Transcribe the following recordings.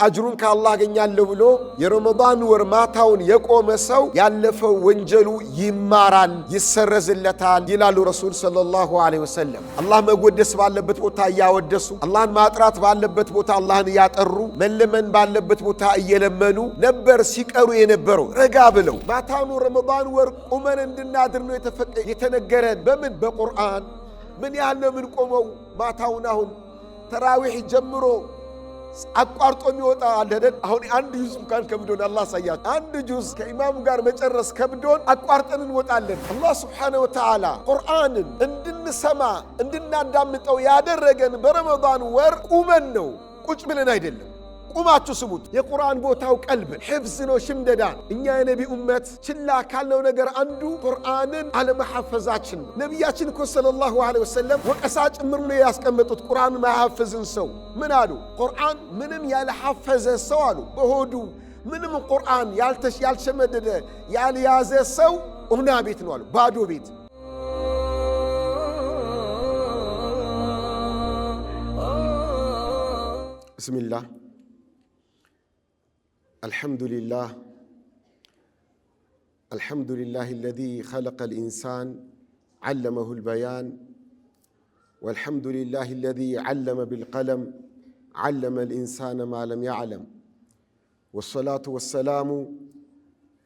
አጅሩን ከአላህ አገኛለሁ ብሎ የረመዳን ወር ማታውን የቆመ ሰው ያለፈው ወንጀሉ ይማራል፣ ይሰረዝለታል ይላሉ ረሱል ሰለላሁ ዐለይሂ ወሰለም። አላህ መወደስ ባለበት ቦታ እያወደሱ፣ አላህን ማጥራት ባለበት ቦታ አላህን እያጠሩ፣ መለመን ባለበት ቦታ እየለመኑ ነበር ሲቀሩ የነበረው። ረጋ ብለው ማታኑ ረመዳን ወር ቁመን እንድናድር ነው የተነገረን። በምን? በቁርአን። ምን ያህል ነው ምን ቆመው ማታውን? አሁን ተራዊህ ጀምሮ አቋርጦ የሚወጣ አለደን። አሁን አንድ ጁዝ እንኳን ከብዶን አላህ ሳያት፣ አንድ ጁዝ ከኢማሙ ጋር መጨረስ ከብዶን አቋርጠን እንወጣለን። አላህ ሱብሓነሁ ወተዓላ ቁርአንን እንድንሰማ እንድናዳምጠው ያደረገን በረመዳን ወር ቁመን ነው፣ ቁጭ ብለን አይደለም። ቁማችሁ ስሙት። የቁርአን ቦታው ቀልብ ሕፍዝ ነው፣ ሽምደዳ። እኛ የነቢ ኡመት ችላ ካልነው ነገር አንዱ ቁርአንን አለመሐፈዛችን ነው። ነቢያችን እኮ ሰለላሁ ዐለይሂ ወሰለም ወቀሳ ጭምር ነው ያስቀመጡት ቁርአን ማሐፈዝን ሰው። ምን አሉ? ቁርአን ምንም ያልሐፈዘ ሰው አሉ፣ በሆዱ ምንም ቁርአን ያልሸመደደ ያልያዘ ሰው ኡምና ቤት ነው አሉ፣ ባዶ ቤት። ብስሚላህ الحمد لله الذي خلق الإنسان علمه البيان والحمد لله الذي علم بالقلم علم الإنسان ما لم يعلم والصلاة والسلام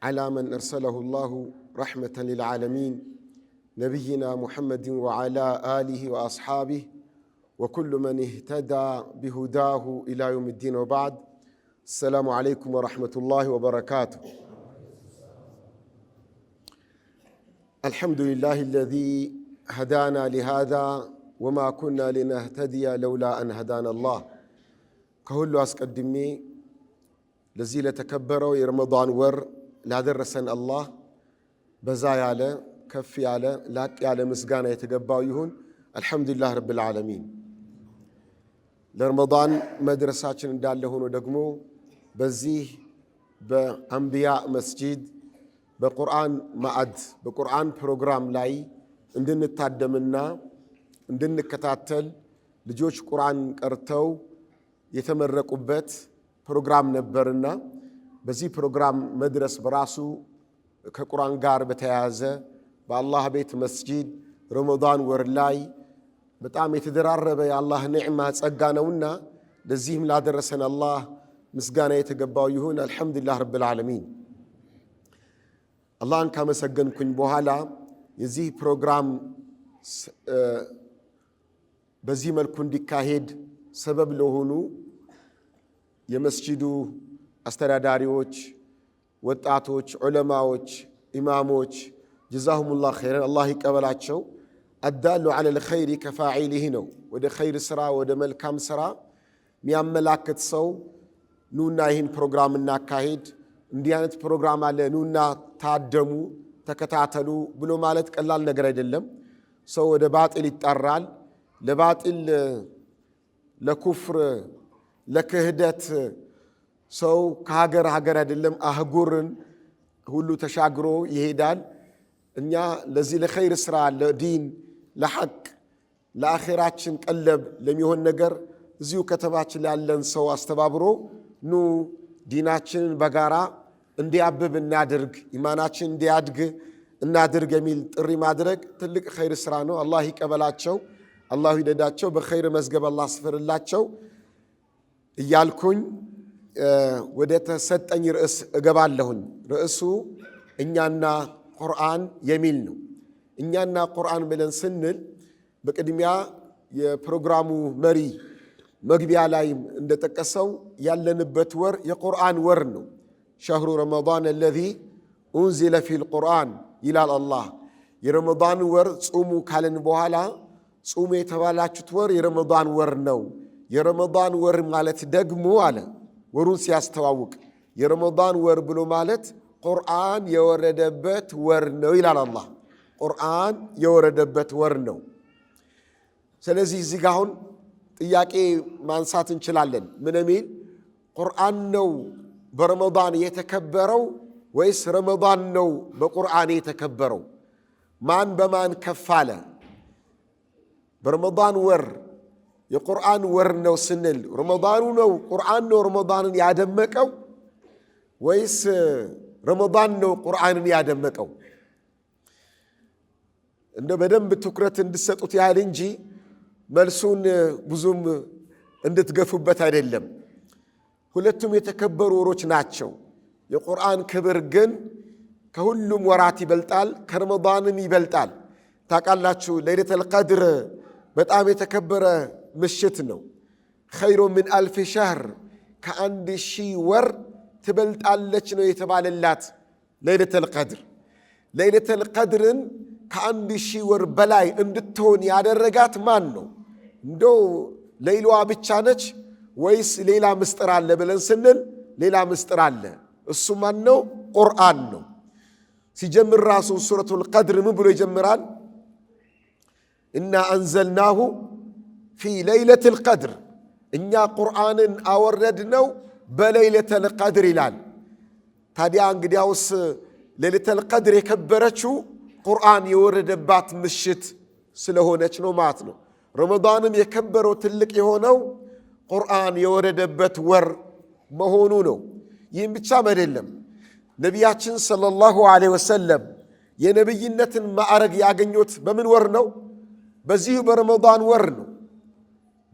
على من أرسله الله رحمة للعالمين نبينا محمد وعلى آله وأصحابه وكل من اهتدى بهداه إلى يوم الدين وبعد. السلام عليكم ورحمة الله وبركاته. الحمد لله الذي هدانا لهذا وما كنا لنهتدي لولا أن هدانا الله. كهلو أسقدمي لزي لتكبروا رمضان ور لا درسن الله بزاي على كفي على لاك على مسقانا يتقباو يهون. الحمد لله رب العالمين. لرمضان مدرساتنا دال هون ودقمو በዚህ በአንቢያ መስጂድ በቁርአን ማዕድ በቁርአን ፕሮግራም ላይ እንድንታደምና እንድንከታተል ልጆች ቁርአን ቀርተው የተመረቁበት ፕሮግራም ነበርና በዚህ ፕሮግራም መድረስ በራሱ ከቁርአን ጋር በተያያዘ በአላህ ቤት መስጂድ ረመዳን ወር ላይ በጣም የተደራረበ የአላህ ኒዕማ ጸጋ ነውና ለዚህም ላደረሰን አላህ ምስጋና የተገባው ይሁን። አልሐምዱሊላህ ረብል ዓለሚን። አላህን ካመሰገንኩኝ በኋላ የዚህ ፕሮግራም በዚህ መልኩ እንዲካሄድ ሰበብ ለሆኑ የመስጂዱ አስተዳዳሪዎች፣ ወጣቶች፣ ዑለማዎች፣ ኢማሞች ጀዛሁሙላህ ኸይረን አላህ ይቀበላቸው። አዳሉ ዐለል ኸይሪ ከፋዒሊህ ነው። ወደ ኸይር ስራ ወደ መልካም ስራ የሚያመላክት ሰው ኑና ይህን ፕሮግራም እናካሄድ፣ እንዲህ አይነት ፕሮግራም አለ ኑና ታደሙ ተከታተሉ ብሎ ማለት ቀላል ነገር አይደለም። ሰው ወደ ባጢል ይጣራል። ለባጢል ለኩፍር ለክህደት ሰው ከሀገር አይደለም አህጉርን ሁሉ ተሻግሮ ይሄዳል። እኛ ለዚህ ለኸይር ስራ ለዲን ለሐቅ ለአኺራችን ቀለብ ለሚሆን ነገር እዚሁ ከተማችን ያለን ሰው አስተባብሮ ኑ ዲናችንን በጋራ እንዲያብብ እናድርግ፣ ኢማናችን እንዲያድግ እናድርግ የሚል ጥሪ ማድረግ ትልቅ ኸይር ስራ ነው። አላህ ይቀበላቸው፣ አላህ ይደዳቸው፣ በኸይር መዝገብ አላህ ያስፈርላቸው እያልኩኝ ወደ ተሰጠኝ ርዕስ እገባለሁኝ። ርዕሱ እኛና ቁርአን የሚል ነው። እኛና ቁርአን ብለን ስንል በቅድሚያ የፕሮግራሙ መሪ መግቢያ ላይ እንደጠቀሰው ያለንበት ወር የቁርአን ወር ነው። ሸህሩ ረመዳን አለዚ ኡንዚለ ፊል ቁርአን ይላል አላህ። የረመዳን ወር ጹሙ ካለን በኋላ ጹሙ የተባላችሁት ወር የረመዳን ወር ነው። የረመዳን ወር ማለት ደግሞ አለ ወሩን ሲያስተዋውቅ የረመዳን ወር ብሎ ማለት ቁርአን የወረደበት ወር ነው ይላል አላህ። ቁርአን የወረደበት ወር ነው። ስለዚህ እዚህ ጋር አሁን ጥያቄ ማንሳት እንችላለን። ምን የሚል ቁርአን ነው በረመዳን የተከበረው ወይስ ረመዳን ነው በቁርአን የተከበረው? ማን በማን ከፍ አለ? በረመዳን ወር የቁርአን ወር ነው ስንል ረመዳኑ ነው ቁርአን ነው ረመዳንን ያደመቀው ወይስ ረመዳን ነው ቁርአንን ያደመቀው? እንደ በደንብ ትኩረት እንድትሰጡት ያህል እንጂ መልሱን ብዙም እንድትገፉበት አይደለም። ሁለቱም የተከበሩ ወሮች ናቸው። የቁርአን ክብር ግን ከሁሉም ወራት ይበልጣል፣ ከረመዳንም ይበልጣል። ታውቃላችሁ ለይለቱል ቀድር በጣም የተከበረ ምሽት ነው። ኸይሩ ምን አልፍ ሸህር ከአንድ ሺህ ወር ትበልጣለች ነው የተባለላት ለይለቱል ቀድር። ለይለቱል ቀድርን ከአንድ ሺህ ወር በላይ እንድትሆን ያደረጋት ማን ነው? እንደው ሌሊዋ ብቻ ነች ወይስ ሌላ ምስጢር አለ ብለን ስንል ሌላ ምስጢር አለ። እሱ ማን ነው? ቁርአን ነው። ሲጀምር ራሱ ሱረቱል ቀድር ምን ብሎ ይጀምራል? ኢና አንዘልናሁ ፊ ለይለቱል ቀድር፣ እኛ ቁርአንን አወረድነው በለይለቱል ቀድር ይላል። ታዲያ እንግዲያውስ ለይለቱል ቀድር የከበረችው ቁርአን የወረደባት ምሽት ስለሆነች ነው ማለት ነው። ረመዳንም የከበረው ትልቅ የሆነው ቁርአን የወረደበት ወር መሆኑ ነው። ይህም ብቻም አይደለም። ነቢያችን ሰለላሁ ዐለይሂ ወሰለም የነብይነትን ማዕረግ ያገኙት በምን ወር ነው? በዚሁ በረመዳን ወር ነው።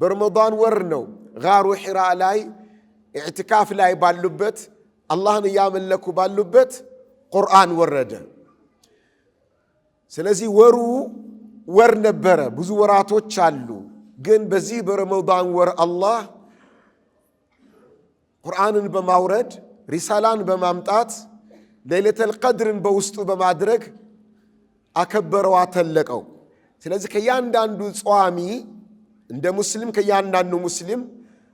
በረመዳን ወር ነው ጋሩ ሒራ ላይ ኢዕቲካፍ ላይ ባሉበት አላህን እያመለኩ ባሉበት ቁርአን ወረደ። ስለዚህ ወሩ ወር ነበረ። ብዙ ወራቶች አሉ። ግን በዚህ በረመዳን ወር አላህ ቁርአንን በማውረድ ሪሳላን በማምጣት ለይለቱል ቀድርን በውስጡ በማድረግ አከበረው፣ አተለቀው። ስለዚህ ከያንዳንዱ ጿሚ እንደ ሙስሊም ከያንዳንዱ ሙስሊም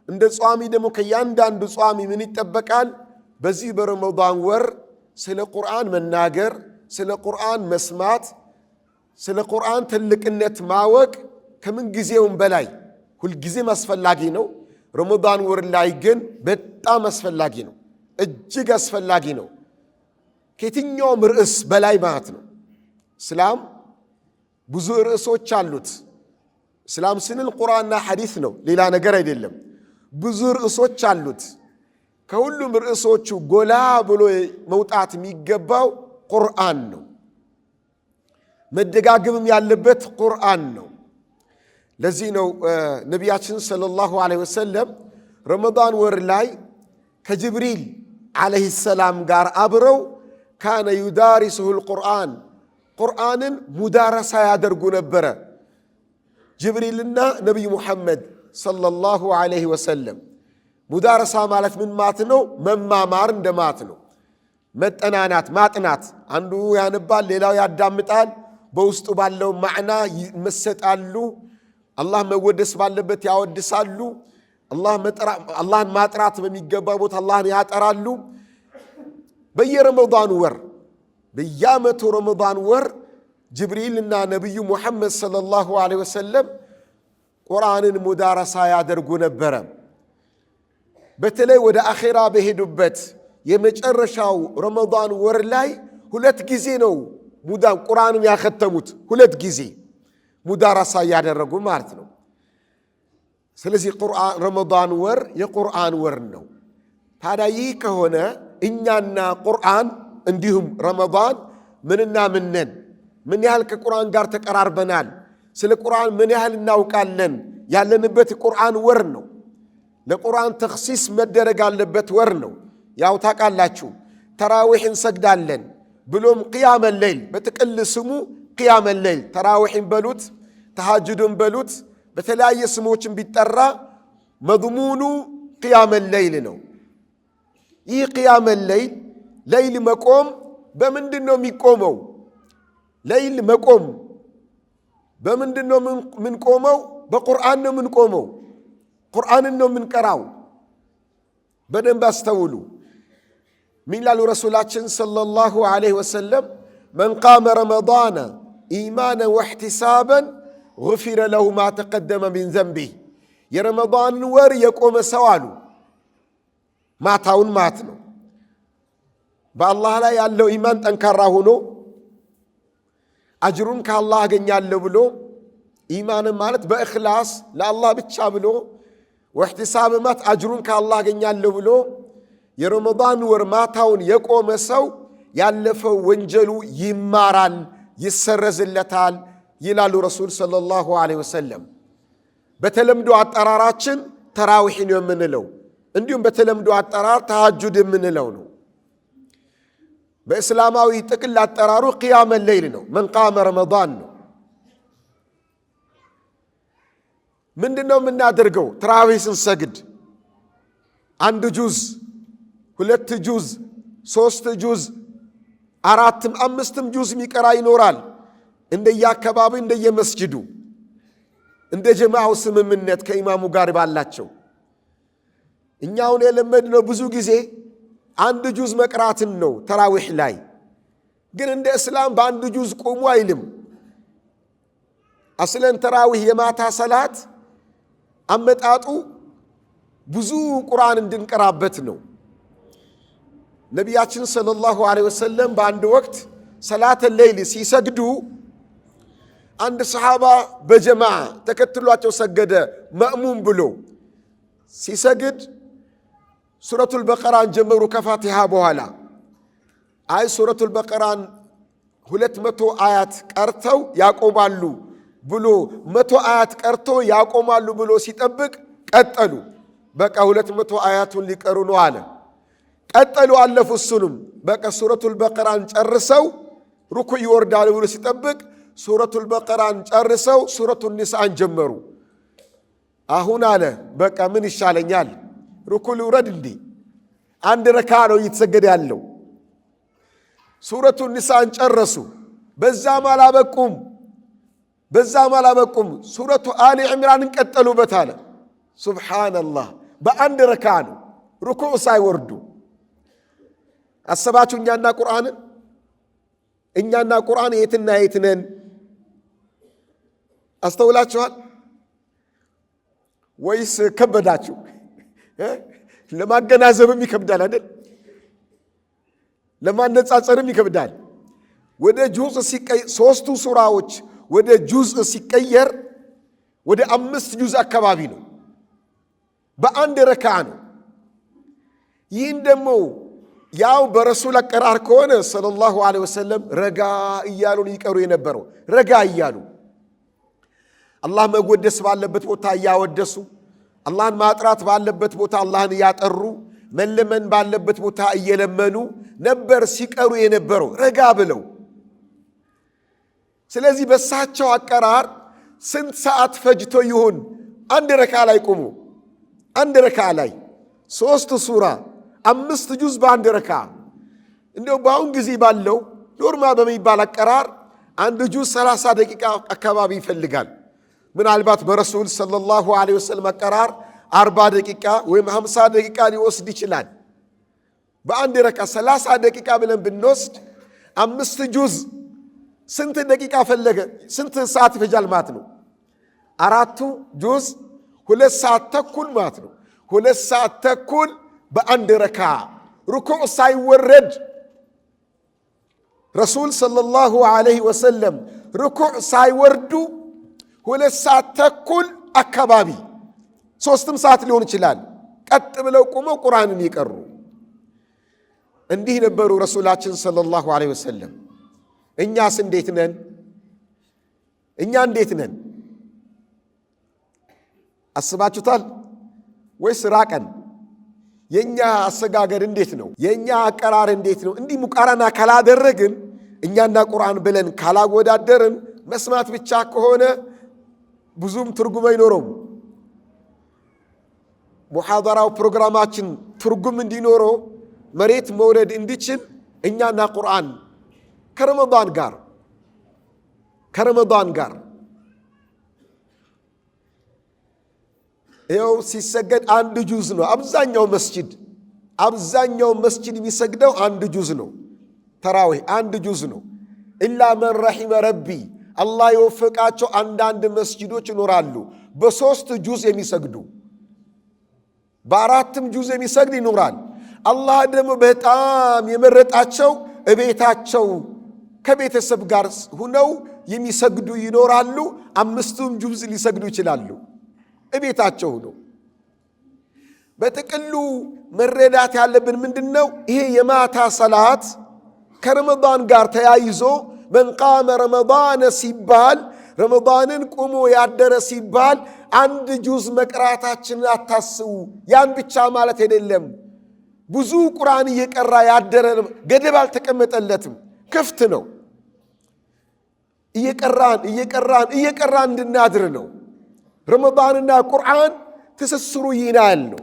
እንደ ጿሚ ደግሞ ከያንዳንዱ ጿሚ ምን ይጠበቃል? በዚህ በረመዳን ወር ስለ ቁርአን መናገር፣ ስለ ቁርአን መስማት፣ ስለ ቁርአን ትልቅነት ማወቅ ከምን ጊዜውም በላይ ሁልጊዜም አስፈላጊ ነው። ረመዳን ወር ላይ ግን በጣም አስፈላጊ ነው፣ እጅግ አስፈላጊ ነው። ከየትኛውም ርዕስ በላይ ማለት ነው። እስላም ብዙ ርዕሶች አሉት። እስላም ስንል ቁርአንና ሐዲስ ነው፣ ሌላ ነገር አይደለም። ብዙ ርዕሶች አሉት። ከሁሉም ርዕሶቹ ጎላ ብሎ መውጣት የሚገባው ቁርአን ነው። መደጋገምም ያለበት ቁርአን ነው። ለዚህ ነው ነቢያችን ሰለላሁ ዐለይሂ ወሰለም ረመዳን ወር ላይ ከጅብሪል ዐለይሂ ሰላም ጋር አብረው ካነ ዩዳሪሱሁል ቁርአን ቁርአንን ሙዳረሳ ያደርጉ ነበረ። ጅብሪልና ነቢዩ ሙሐመድ ሰለላሁ ዐለይሂ ወሰለም። ሙዳረሳ ማለት ምን ማለት ነው? መማማር እንደማለት ነው። መጠናናት፣ ማጥናት። አንዱ ያነባል፣ ሌላው ያዳምጣል። በውስጡ ባለው ማዕና ይመሰጣሉ። አላህ መወደስ ባለበት ያወድሳሉ። አላህን ማጥራት በሚገባ ቦታ አላህን ያጠራሉ። በየረመዳኑ ወር በየዓመቱ ረመዳን ወር ጅብሪልና ነቢዩ ሙሐመድ ሰለላሁ ዐለይሂ ወሰለም ቁርአንን ሙዳረሳ ያደርጉ ነበረ። በተለይ ወደ አኼራ በሄዱበት የመጨረሻው ረመዳን ወር ላይ 2 ጊዜ ነው ቁርአንን ያከተሙት። 2 ጊዜ ሙዳረሳ እያደረጉ ማለት ነው። ስለዚህ ረመዳን ወር የቁርአን ወር ነው። ታዲያ ይህ ከሆነ እኛና ቁርአን እንዲሁም ረመዳን ምንና ምን ነን? ምን ያህል ከቁርአን ጋር ተቀራርበናል? ስለ ቁርአን ምን ያህል እናውቃለን? ያለንበት የቁርአን ወር ነው። ለቁርአን ተኽሲስ መደረግ አለበት ወር ነው። ያው ታውቃላችሁ ተራዊሕ እንሰግዳለን፣ ብሎም ቅያመ ሌይል በጥቅል ስሙ ቅያመ ሌይል ተራዊሕን በሉት ተሃጅዱን በሉት በተለያየ ስሞችን ቢጠራ መድሙኑ ቅያመ ሌይል ነው። ይህ ቅያመ ሌይል ሌይል መቆም በምንድን ነው የሚቆመው? ሌይል መቆም በምንድን ነው የምንቆመው? በቁርአን ነው የምንቆመው። ቁርአንን ነው የምንቀራው። በደንብ አስተውሉ። ምን ይላሉ ረሱላችን ሰለላሁ ዐለይሂ ወሰለም? መን ቃመ ረመዳነ ኢማናን ወሕቲሳበን ጉፊረ ለሁ ማ ተቀደመ ሚን ዘንቢህ። የረመዳንን ወር የቆመ ሰው አሉ፣ ማታውን ማለት ነው፣ በአላህ ላይ ያለው ኢማን ጠንካራ ሆኖ አጅሩን ከአላህ አገኛለሁ ብሎ ኢማን ማለት በእኽላስ ለአላህ ብቻ ብሎ ወህቲሳብ ማለት አጅሩን ከአላህ አገኛለሁ ብሎ የረመዳን ወር ማታውን የቆመ ሰው ያለፈው ወንጀሉ ይማራል፣ ይሰረዝለታል ይላሉ ረሱል ሰለላሁ ዐለይሂ ወሰለም። በተለምዶ አጠራራችን ተራዊህ ነው የምንለው፣ እንዲሁም በተለምዶ አጠራር ተሐጁድ የምንለው ነው። በእስላማዊ ጥቅል አጠራሩ ቂያመ ሌይል ነው፣ መን ቃመ ረመዳን ነው። ምንድነው የምናደርገው? ተራዊህ ስንሰግድ 1 ጁዝ 2 ጁዝ 3 ጁዝ 4 5 ጁዝ የሚቀራ ይኖራል። እንደየአካባቢ እንደየመስጂዱ እንደ ጀማዓው ስምምነት ከኢማሙ ጋር ባላቸው። እኛውን የለመድነው ብዙ ጊዜ 1 ጁዝ መቅራትን ነው ተራዊህ ላይ። ግን እንደ እስላም በ1 ጁዝ ቆሙ አይልም። አስለን ተራዊህ የማታ ሰላት አመጣጡ ብዙ ቁርአን እንድንቀራበት ነው። ነቢያችን ሰለላሁ ዐለይሂ ወሰለም በአንድ ወቅት ሰላተ ሌይል ሲሰግዱ አንድ ሰሃባ በጀማዓ ተከትሏቸው ሰገደ። መእሙም ብሎ ሲሰግድ ሱረቱል በቀራን ጀመሩ ከፋቲሃ በኋላ። አይ ሱረቱል በቀራን 200 አያት ቀርተው ያቆማሉ ብሎ 100 አያት ቀርቶ ያቆማሉ ብሎ ሲጠብቅ ቀጠሉ። በቃ 200 አያቱን ሊቀሩ ነው አለ። ቀጠሉ፣ አለፉ። እሱንም በቃ ሱረቱል በቀራን ጨርሰው ሩኩዕ ይወርዳሉ ብሎ ሲጠብቅ ሱረቱል በቀራን ጨርሰው ሱረቱን ኒሳን ጀመሩ። አሁን አለ በቃ ምን ይሻለኛል? ሩኩዕ ልውረድ እንዴ? 1 ረካ ነው እየተሰገደ ያለው። ሱረቱን ኒሳን ጨረሱ። በዛም አላበቁም። ሱረቱ አሊ ዕምራንን ቀጠሉበት አለ። ሱብሓነላህ፣ በ1 ረካ ነው ሩኩዕ ሳይወርዱ። አሰባችሁ እኛና ቁርአን የትና የት ነን? አስተውላችኋል ወይስ ከበዳችሁ? ለማገናዘብም ይከብዳል አይደል? ለማነጻጸርም ይከብዳል። ወደ ጁዝ ሲቀየር 3ቱ ሱራዎች ወደ ጁዝ ሲቀየር ወደ 5 ጁዝ አካባቢ ነው። በ1 ረካ ነው። ይህን ደግሞ ያው በረሱል አቀራር ከሆነ ሰለላሁ ዐለይሂ ወሰለም ረጋ እያሉን ይቀሩ የነበረው ረጋ እያሉ አላህ መወደስ ባለበት ቦታ እያወደሱ፣ አላህን ማጥራት ባለበት ቦታ አላህን እያጠሩ፣ መለመን ባለበት ቦታ እየለመኑ ነበር ሲቀሩ የነበረው ረጋ ብለው። ስለዚህ በሳቸው አቀራር ስንት ሰዓት ፈጅቶ ይሆን 1 ረካ ላይ ቆሙ? 1 ረካ ላይ 3 ሱራ 5 ጁዝ በ1 ረካ። እንደው በአሁን ጊዜ ባለው ኖርማል በሚባል አቀራር 1 ጁዝ 30 ደቂቃ አካባቢ ይፈልጋል። ምናልባት በረሱል ሰለላሁ ዐለይሂ ወሰለም አቀራር 40 ደቂቃ ወይም 50 ደቂቃ ሊወስድ ይችላል። በ1 ረካ 30 ደቂቃ ብለን ብንወስድ 5 ጁዝ ስንት ደቂቃ ፈለገ? ስንት ሰዓት ይፈጃል ማለት ነው? 4ቱ ጁዝ 2 ሰዓት ተኩል ማለት ነው። 2 ሰዓት ተኩል በ1 ረካ ሩኩዕ ሳይወረድ ረሱል ሰለላሁ ዐለይሂ ወሰለም ሩኩዕ ሳይወርዱ 2 ሰዓት ተኩል አካባቢ 3 ሰዓት ሊሆን ይችላል ቀጥ ብለው ቆመው ቁርአንን ይቀሩ። እንዲህ ነበሩ ረሱላችን ሰለላሁ ዐለይሂ ወሰለም። እኛስ እንዴት ነን? እንዴት ነን? አስባችሁታል ወይስ ራቀን? የኛ አሰጋገድ እንዴት ነው? የኛ አቀራር እንዴት ነው? እንዲህ ሙቃራና ካላደረግን እኛና ቁርአን ብለን ካላወዳደርን መስማት ብቻ ከሆነ ብዙም ትርጉም አይኖረውም። ሙሐደራው ፕሮግራማችን ትርጉም እንዲኖረው መሬት መውረድ እንዲችል እኛና ቁርአን ከረመዳን ጋር ይኸው ሲሰገድ 1 ጁዝ ነው። አብዛኛው መስጂድ የሚሰግደው 1 ጁዝ ነው። ተራዊህ 1 ጁዝ ነው። ኢላ መን ረሒመ ረቢ አላህ የወፈቃቸው አንዳንድ መስጂዶች ይኖራሉ በ3 ጁዝ የሚሰግዱ፣ በ4ም ጁዝ የሚሰግድ ይኖራል። አላህ ደግሞ በጣም የመረጣቸው እቤታቸው ከቤተሰብ ጋር ሁነው የሚሰግዱ ይኖራሉ። 5ቱም ጁዝ ሊሰግዱ ይችላሉ እቤታቸው ነው። በጥቅሉ መረዳት ያለብን ምንድነው? ይሄ የማታ ሰላት ከረመዳን ጋር ተያይዞ መን ቃመ ረመዳን ሲባል ረመዳንን ቆሞ ያደረ ሲባል 1 ጁዝ መቅራታችንን አታስቡ። ያን ብቻ ማለት አይደለም። ብዙ ቁርአን እየቀራ ያደረ ገደብ አልተቀመጠለትም፣ ክፍት ነው። እየቀራን እንድናድር ነው። ረመዳንና ቁርአን ትስስሩ ይናል ነው።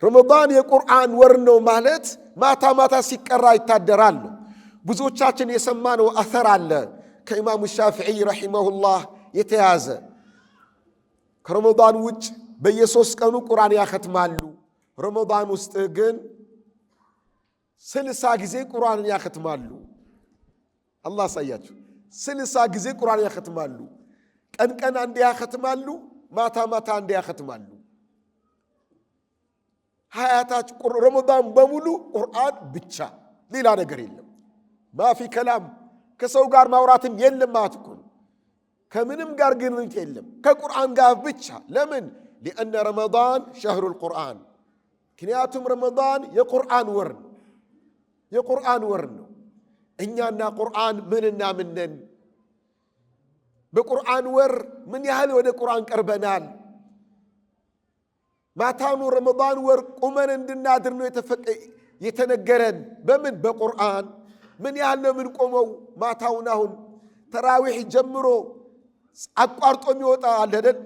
ረመዳን የቁርአን ወር ነው ማለት ማታ ማታ ሲቀራ ይታደራል ነው። ብዙዎቻችን የሰማነው አثር አለ ከኢማሙ ሻፊዒ ረሂመሁላህ የተያዘ ከረመዳን ውጭ በየ3 ቀኑ ቁርአን ያختማሉ። ረመዳን ውስጥ ግን 60 ጊዜ ቁርአንን ያختማሉ። አላህ ሳያችሁ 60 ጊዜ ቁርአን ያختማሉ። ቀን ቀን አንዴ ያختማሉ፣ ማታ ማታ አንዴ ያختማሉ። ሀያታችሁ ረመዳን በሙሉ ቁርአን ብቻ ሌላ ነገር የለም። ማፊ ከላም ከሰው ጋር ማውራትም የለም ማለት እኮ ነው። ከምንም ጋር ግንኙነት የለም ከቁርአን ጋር ብቻ። ለምን? لأن رمضان شهر القرآن ምክንያቱም ረመዳን የቁርአን ወር ነው። የቁርአን ወር ነው። እኛና ቁርአን ምንና ምን ነን? በቁርአን ወር ምን ያህል ወደ ቁርአን ቀርበናል? ማታኑ ረመዳን ወር ቁመን እንድናድር ነው የተነገረን። በምን? በቁርአን። ምን ያህል ነው ምን ቆመው ማታውን? አሁን ተራዊህ ጀምሮ አቋርጦ የሚወጣ አለ አይደል?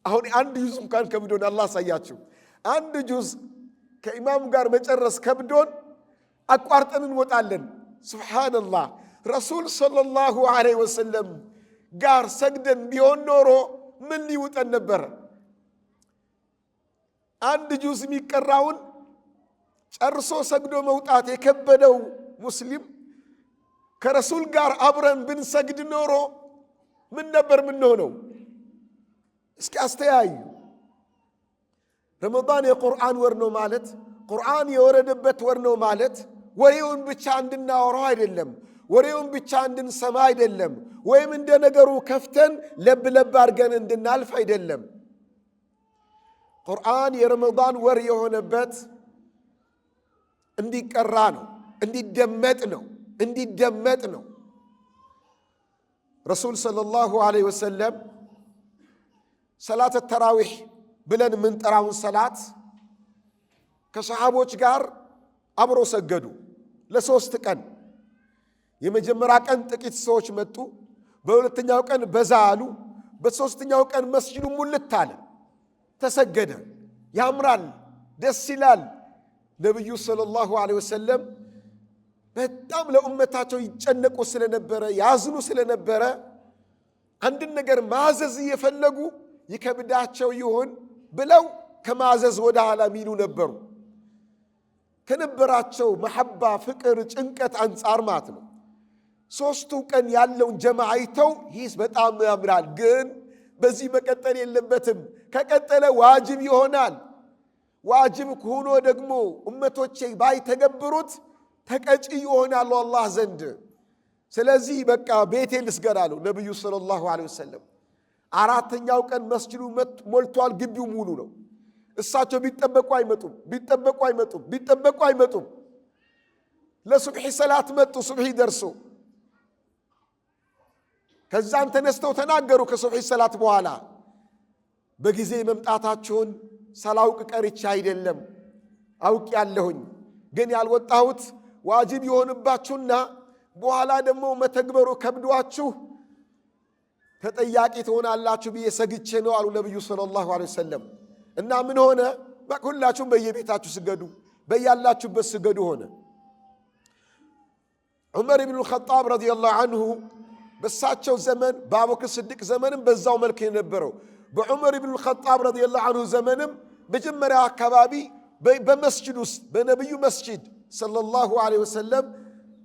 አሁን 1 ጁዝ እንኳን ከብዶን አላህ ሳያችሁ 1 ጁዝ ከኢማሙ ጋር መጨረስ ከብዶን አቋርጠን እንወጣለን። ሱብሃንአላህ። ረሱል ሰለላሁ ዐለይሂ ወሰለም ጋር ሰግደን ቢሆን ኖሮ ምን ሊውጠን ነበር? 1 ጁዝ የሚቀራውን ጨርሶ ሰግዶ መውጣት የከበደው ሙስሊም ከረሱል ጋር አብረን ብንሰግድ ኖሮ ምን ነበር ምን ሆነው? እስኪ አስተያዩ። ረመዳን የቁርአን ወር ነው ማለት ቁርአን የወረደበት ወር ነው ማለት ወሬውን ብቻ እንድናወራው አይደለም፣ ወሬውን ብቻ እንድንሰማ አይደለም፣ ወይም እንደ ነገሩ ከፍተን ለብ ለብ አድርገን እንድናልፍ አይደለም። ቁርአን የረመዳን ወር የሆነበት እንዲቀራ ነው፣ እንዲደመጥ ነው። ረሱል ሰለላሁ ዐለይሂ ወሰለም ሰላት ተራዊህ ብለን የምንጠራውን ሰላት ከሰሃቦች ጋር አብሮ ሰገዱ ለ3 ቀን። የመጀመሪያ ቀን ጥቂት ሰዎች መጡ፣ በሁለተኛው ቀን በዛ አሉ፣ በሶስተኛው ቀን መስጂዱ ሙልት አለ፣ ተሰገደ። ያምራል፣ ደስ ይላል። ነብዩ ሰለላሁ ዐለይሂ ወሰለም በጣም ለኡመታቸው ይጨነቁ ስለነበረ ያዝኑ ስለነበረ አንድን ነገር ማዘዝ እየፈለጉ ይከብዳቸው ይሆን ብለው ከማዘዝ ወደ ኋላ ሚሉ ነበሩ። ከነበራቸው መሐባ፣ ፍቅር፣ ጭንቀት አንጻር ማለት ነው። 3ቱ ቀን ያለውን ጀማዓ አይተው ይህስ በጣም ያምራል፣ ግን በዚህ መቀጠል የለበትም፣ ከቀጠለ ዋጅብ ይሆናል። ዋጅብ ሆኖ ደግሞ ኡመቶቼ ባይተገብሩት ተቀጪ ይሆናሉ አላህ ዘንድ። ስለዚህ በቃ ቤቴ ልስገድ አሉ ነብዩ ሰለላሁ ዐለይሂ ወሰለም። 4ኛው ቀን መስጂዱ ሞልቷል፣ ግቢው ሙሉ ነው። እሳቸው ቢጠበቁ አይመጡም። ለሱብሒ ሰላት መጡ። ሱብሒ ደርሶ ከዛን ተነስተው ተናገሩ። ከሱብሒ ሰላት በኋላ በጊዜ መምጣታቸውን ሳላውቅ ቀርቼ አይደለም፣ አውቅ ያለሁኝ፣ ግን ያልወጣሁት ዋጅብ ይሆንባችሁና በኋላ ደግሞ መተግበሩ ከብዷችሁ ተጠያቂ ትሆናላችሁ ብዬ ሰግቼ ነው አሉ ነብዩ ሰለላሁ ዐለይሂ ወሰለም። እና ምን ሆነ? ሁላችሁም በየቤታችሁ ስገዱ፣ በያላችሁበት ስገዱ ሆነ። ዑመር ኢብኑ ኸጣብ ረዲየላሁ ዐንሁ በሳቸው ዘመን በአቡበክር ስዲቅ ዘመንም በዛው መልክ የነበረው በዑመር ኢብኑ ኸጣብ ረዲየላሁ ዐንሁ ዘመንም መጀመሪያ አካባቢ በመስጂድ ውስጥ በነብዩ መስጂድ ሰለላሁ ዐለይሂ ወሰለም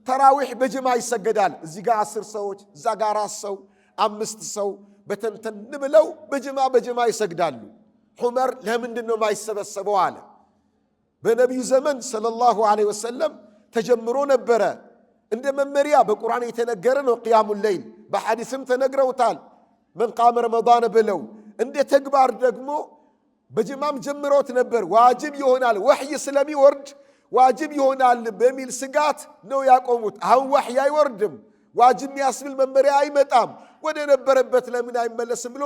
ተራዊህ በጀማ ይሰገዳል። እዚህ ጋር 10 ሰዎች፣ እዛ ጋር 4 ሰው፣ 5 ሰው በተንተን ብለው በጀማ ይሰግዳሉ። ዑመር ለምንድን ነው ማይሰበሰበው አለ። በነብዩ ዘመን ሰለላሁ ዐለይሂ ወሰለም ተጀምሮ ነበረ። እንደ መመሪያ በቁርአን የተነገረ ነው። ቂያሙል ለይል በሐዲስም ተነግረውታል። መን ቃመ ረመዳን ብለው እንደ ተግባር ደግሞ በጅማም ጀምሮት ነበር። ዋጅብ ይሆናል ወህይ ስለሚወርድ ዋጅብ ይሆናል በሚል ስጋት ነው ያቆሙት። አሁን ወህይ አይወርድም፣ ዋጅብ የሚያስብል መመሪያ አይመጣም፣ ወደ ነበረበት ለምን አይመለስም ብሎ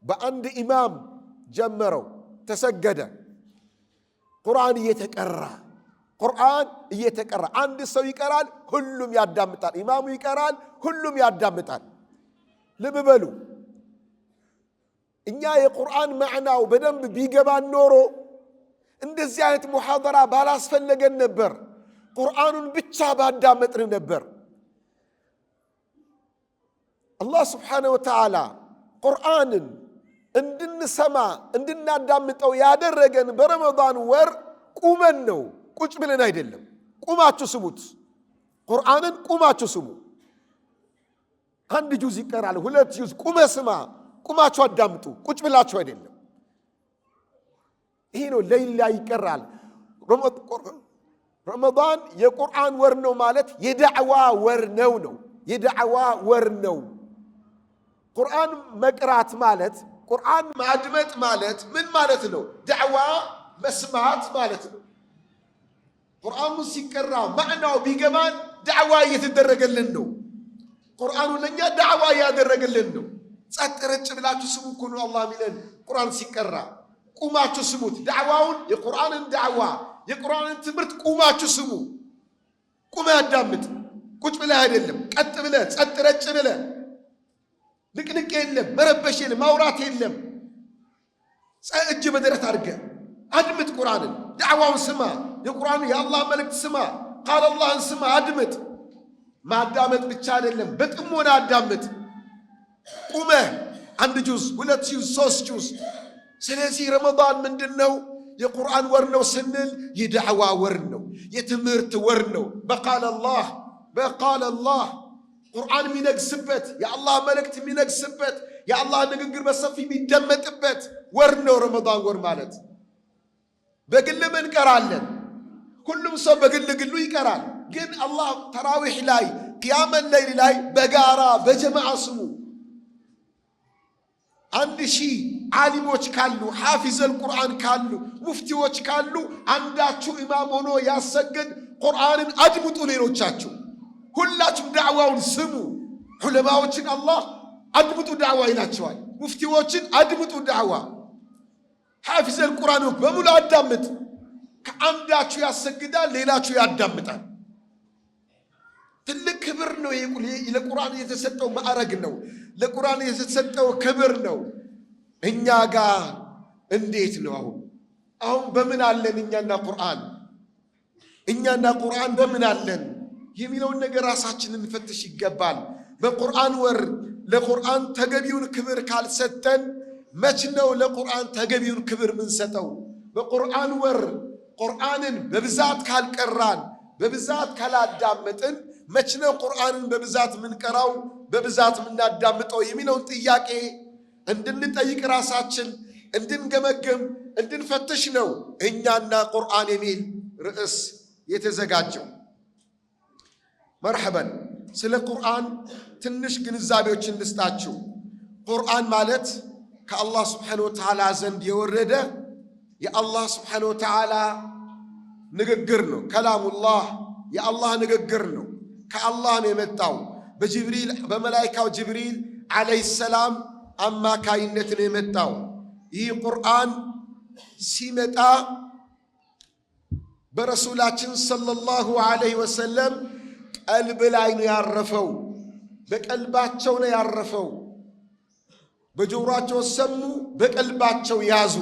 በአንድ ኢማም ጀመረው። ተሰገደ። ቁርአን እየተቀራ አንድ ሰው ይቀራል፣ ሁሉም ያዳምጣል። ኢማሙ ይቀራል፣ ሁሉም ያዳምጣል። ልብ በሉ። እኛ የቁርአን ማዕናው በደንብ ቢገባን ኖሮ እንደዚህ አይነት ሙሐደራ ባላስፈለገን ነበር። ቁርአኑን ብቻ ባዳመጥን ነበር። አላህ ስብሓነሁ ወተዓላ ቁርአንን እንድንሰማ እንድናዳምጠው ያደረገን በረመዳን ወር ቁመን ነው፣ ቁጭ ብለን አይደለም። ቁማችሁ ስሙት። ቁርአንን ቁማችሁ ስሙ። አንድ ጁዝ ይቀራል፣ ሁለት ጁዝ ቁመ ስማ፣ ቁማችሁ አዳምጡ፣ ቁጭ ብላችሁ አይደለም። ይሄ ነው ሌሊት ላይ ይቀራል። ረመዳን የቁርአን ወር ነው ማለት የዳዕዋ ወር ነው። የዳዕዋ ወር ነው። ቁርአን መቅራት ማለት ቁርአን ማድመጥ ማለት ምን ማለት ነው? ዳዕዋ መስማት ማለት ነው። ቁርአኑ ሲቀራ ማዕናው ቢገባን ዳዕዋ እየተደረገልን ነው። ቁርአኑ ለኛ ዳዕዋ እያደረገልን ነው። ጸጥ ረጭ ብላችሁ ስሙ እኮ ነው አላህ ሚለን። ቁርአን ሲቀራ ቁማችሁ ስሙት። ዳዕዋውን የቁርአንን ዳዕዋ የቁርአንን ትምህርት ቁማችሁ ስሙ። ቁመ አዳምጥ። ቁጭ ብለህ አይደለም፣ ቀጥ ብለህ ጸጥ ረጭ ብለህ ንቅንቅ የለም፣ መረበሽ የለም፣ ማውራት የለም። እጅ በደረት አድርገህ አድምጥ። ቁርአንን ዳዕዋውን ስማ። የቁርአን የአላህ መልእክት ስማ። ቃል አላህን ስማ፣ አድምጥ። ማዳመጥ ብቻ አይደለም፣ በጥሞና አዳምጥ። ቁመህ አንድ ጁዝ፣ ሁለት ጁዝ፣ ሶስት ጁዝ። ስለዚህ ረመዳን ምንድነው? የቁርአን ወር ነው ስንል የዳዕዋ ወር ነው፣ የትምህርት ወር ነው። በቃል አላህ ቁርአን የሚነግስበት የአላህ መልእክት የሚነግስበት የአላህ ንግግር በሰፊ የሚደመጥበት ወር ነው ረመዳን ወር ማለት። በግልም እንቀራለን፣ ሁሉም ሰው በግሉ ይቀራል። ግን አላህ ተራዊሕ ላይ ቅያመል ለይል ላይ በጋራ በጀማዓ ስሙ። 1000 ዓሊሞች ካሉ ሓፊዘል ቁርአን ካሉ ሙፍቲዎች ካሉ አንዳችሁ ኢማም ሆኖ ያሰግድ። ቁርአንን አድምጡ። ሌሎቻችሁ ሁላችሁም ዳዕዋውን ስሙ። ዑለማዎችን አላህ አድምጡ ዳዕዋ ይላቸዋል። ሙፍቲዎችን አድምጡ ዳዕዋ። ሓፊዘል ቁርአን በሙሉ አዳምጥ። ከአንዳችሁ ያሰግዳል፣ ሌላችሁ ያዳምጣል። ትልቅ ክብር ነው። ለቁርአን የተሰጠው ማዕረግ ነው። ለቁርአን የተሰጠው ክብር ነው። እኛ ጋር እንዴት ነው? አሁን በምን አለን? እኛና ቁርአን በምን አለን የሚለውን ነገር ራሳችንን እንፈትሽ ይገባል። በቁርአን ወር ለቁርአን ተገቢውን ክብር ካልሰጠን መች ነው ለቁርአን ተገቢውን ክብር ምንሰጠው? በቁርአን ወር ቁርአንን በብዛት ካልቀራን በብዛት ካላዳመጥን መች ነው ቁርአንን በብዛት ምንቀራው በብዛት ምናዳምጠው የሚለውን ጥያቄ እንድንጠይቅ ራሳችን እንድንገመግም እንድንፈትሽ ነው እኛና ቁርአን የሚል ርዕስ የተዘጋጀው። መርሐበን። ስለ ቁርአን ትንሽ ግንዛቤዎችን ልስጣችሁ። ቁርአን ማለት ከአላህ ስብሓነሁ ወተዓላ ዘንድ የወረደ የአላህ ስብሓነሁ ወተዓላ ንግግር ነው። ከላሙላህ የአላህ ንግግር ነው። ከአላህ ነው የመጣው። በመላኢካው ጅብሪል ዓለይሂ ሰላም አማካይነት ነው የመጣው። ይህ ቁርአን ሲመጣ በረሱላችን ሰለላሁ ዐለይሂ ወሰለም ቀልብ ላይ ነው ያረፈው። በቀልባቸው ነው ያረፈው። በጆሮአቸው ሰሙ፣ በቀልባቸው ያዙ።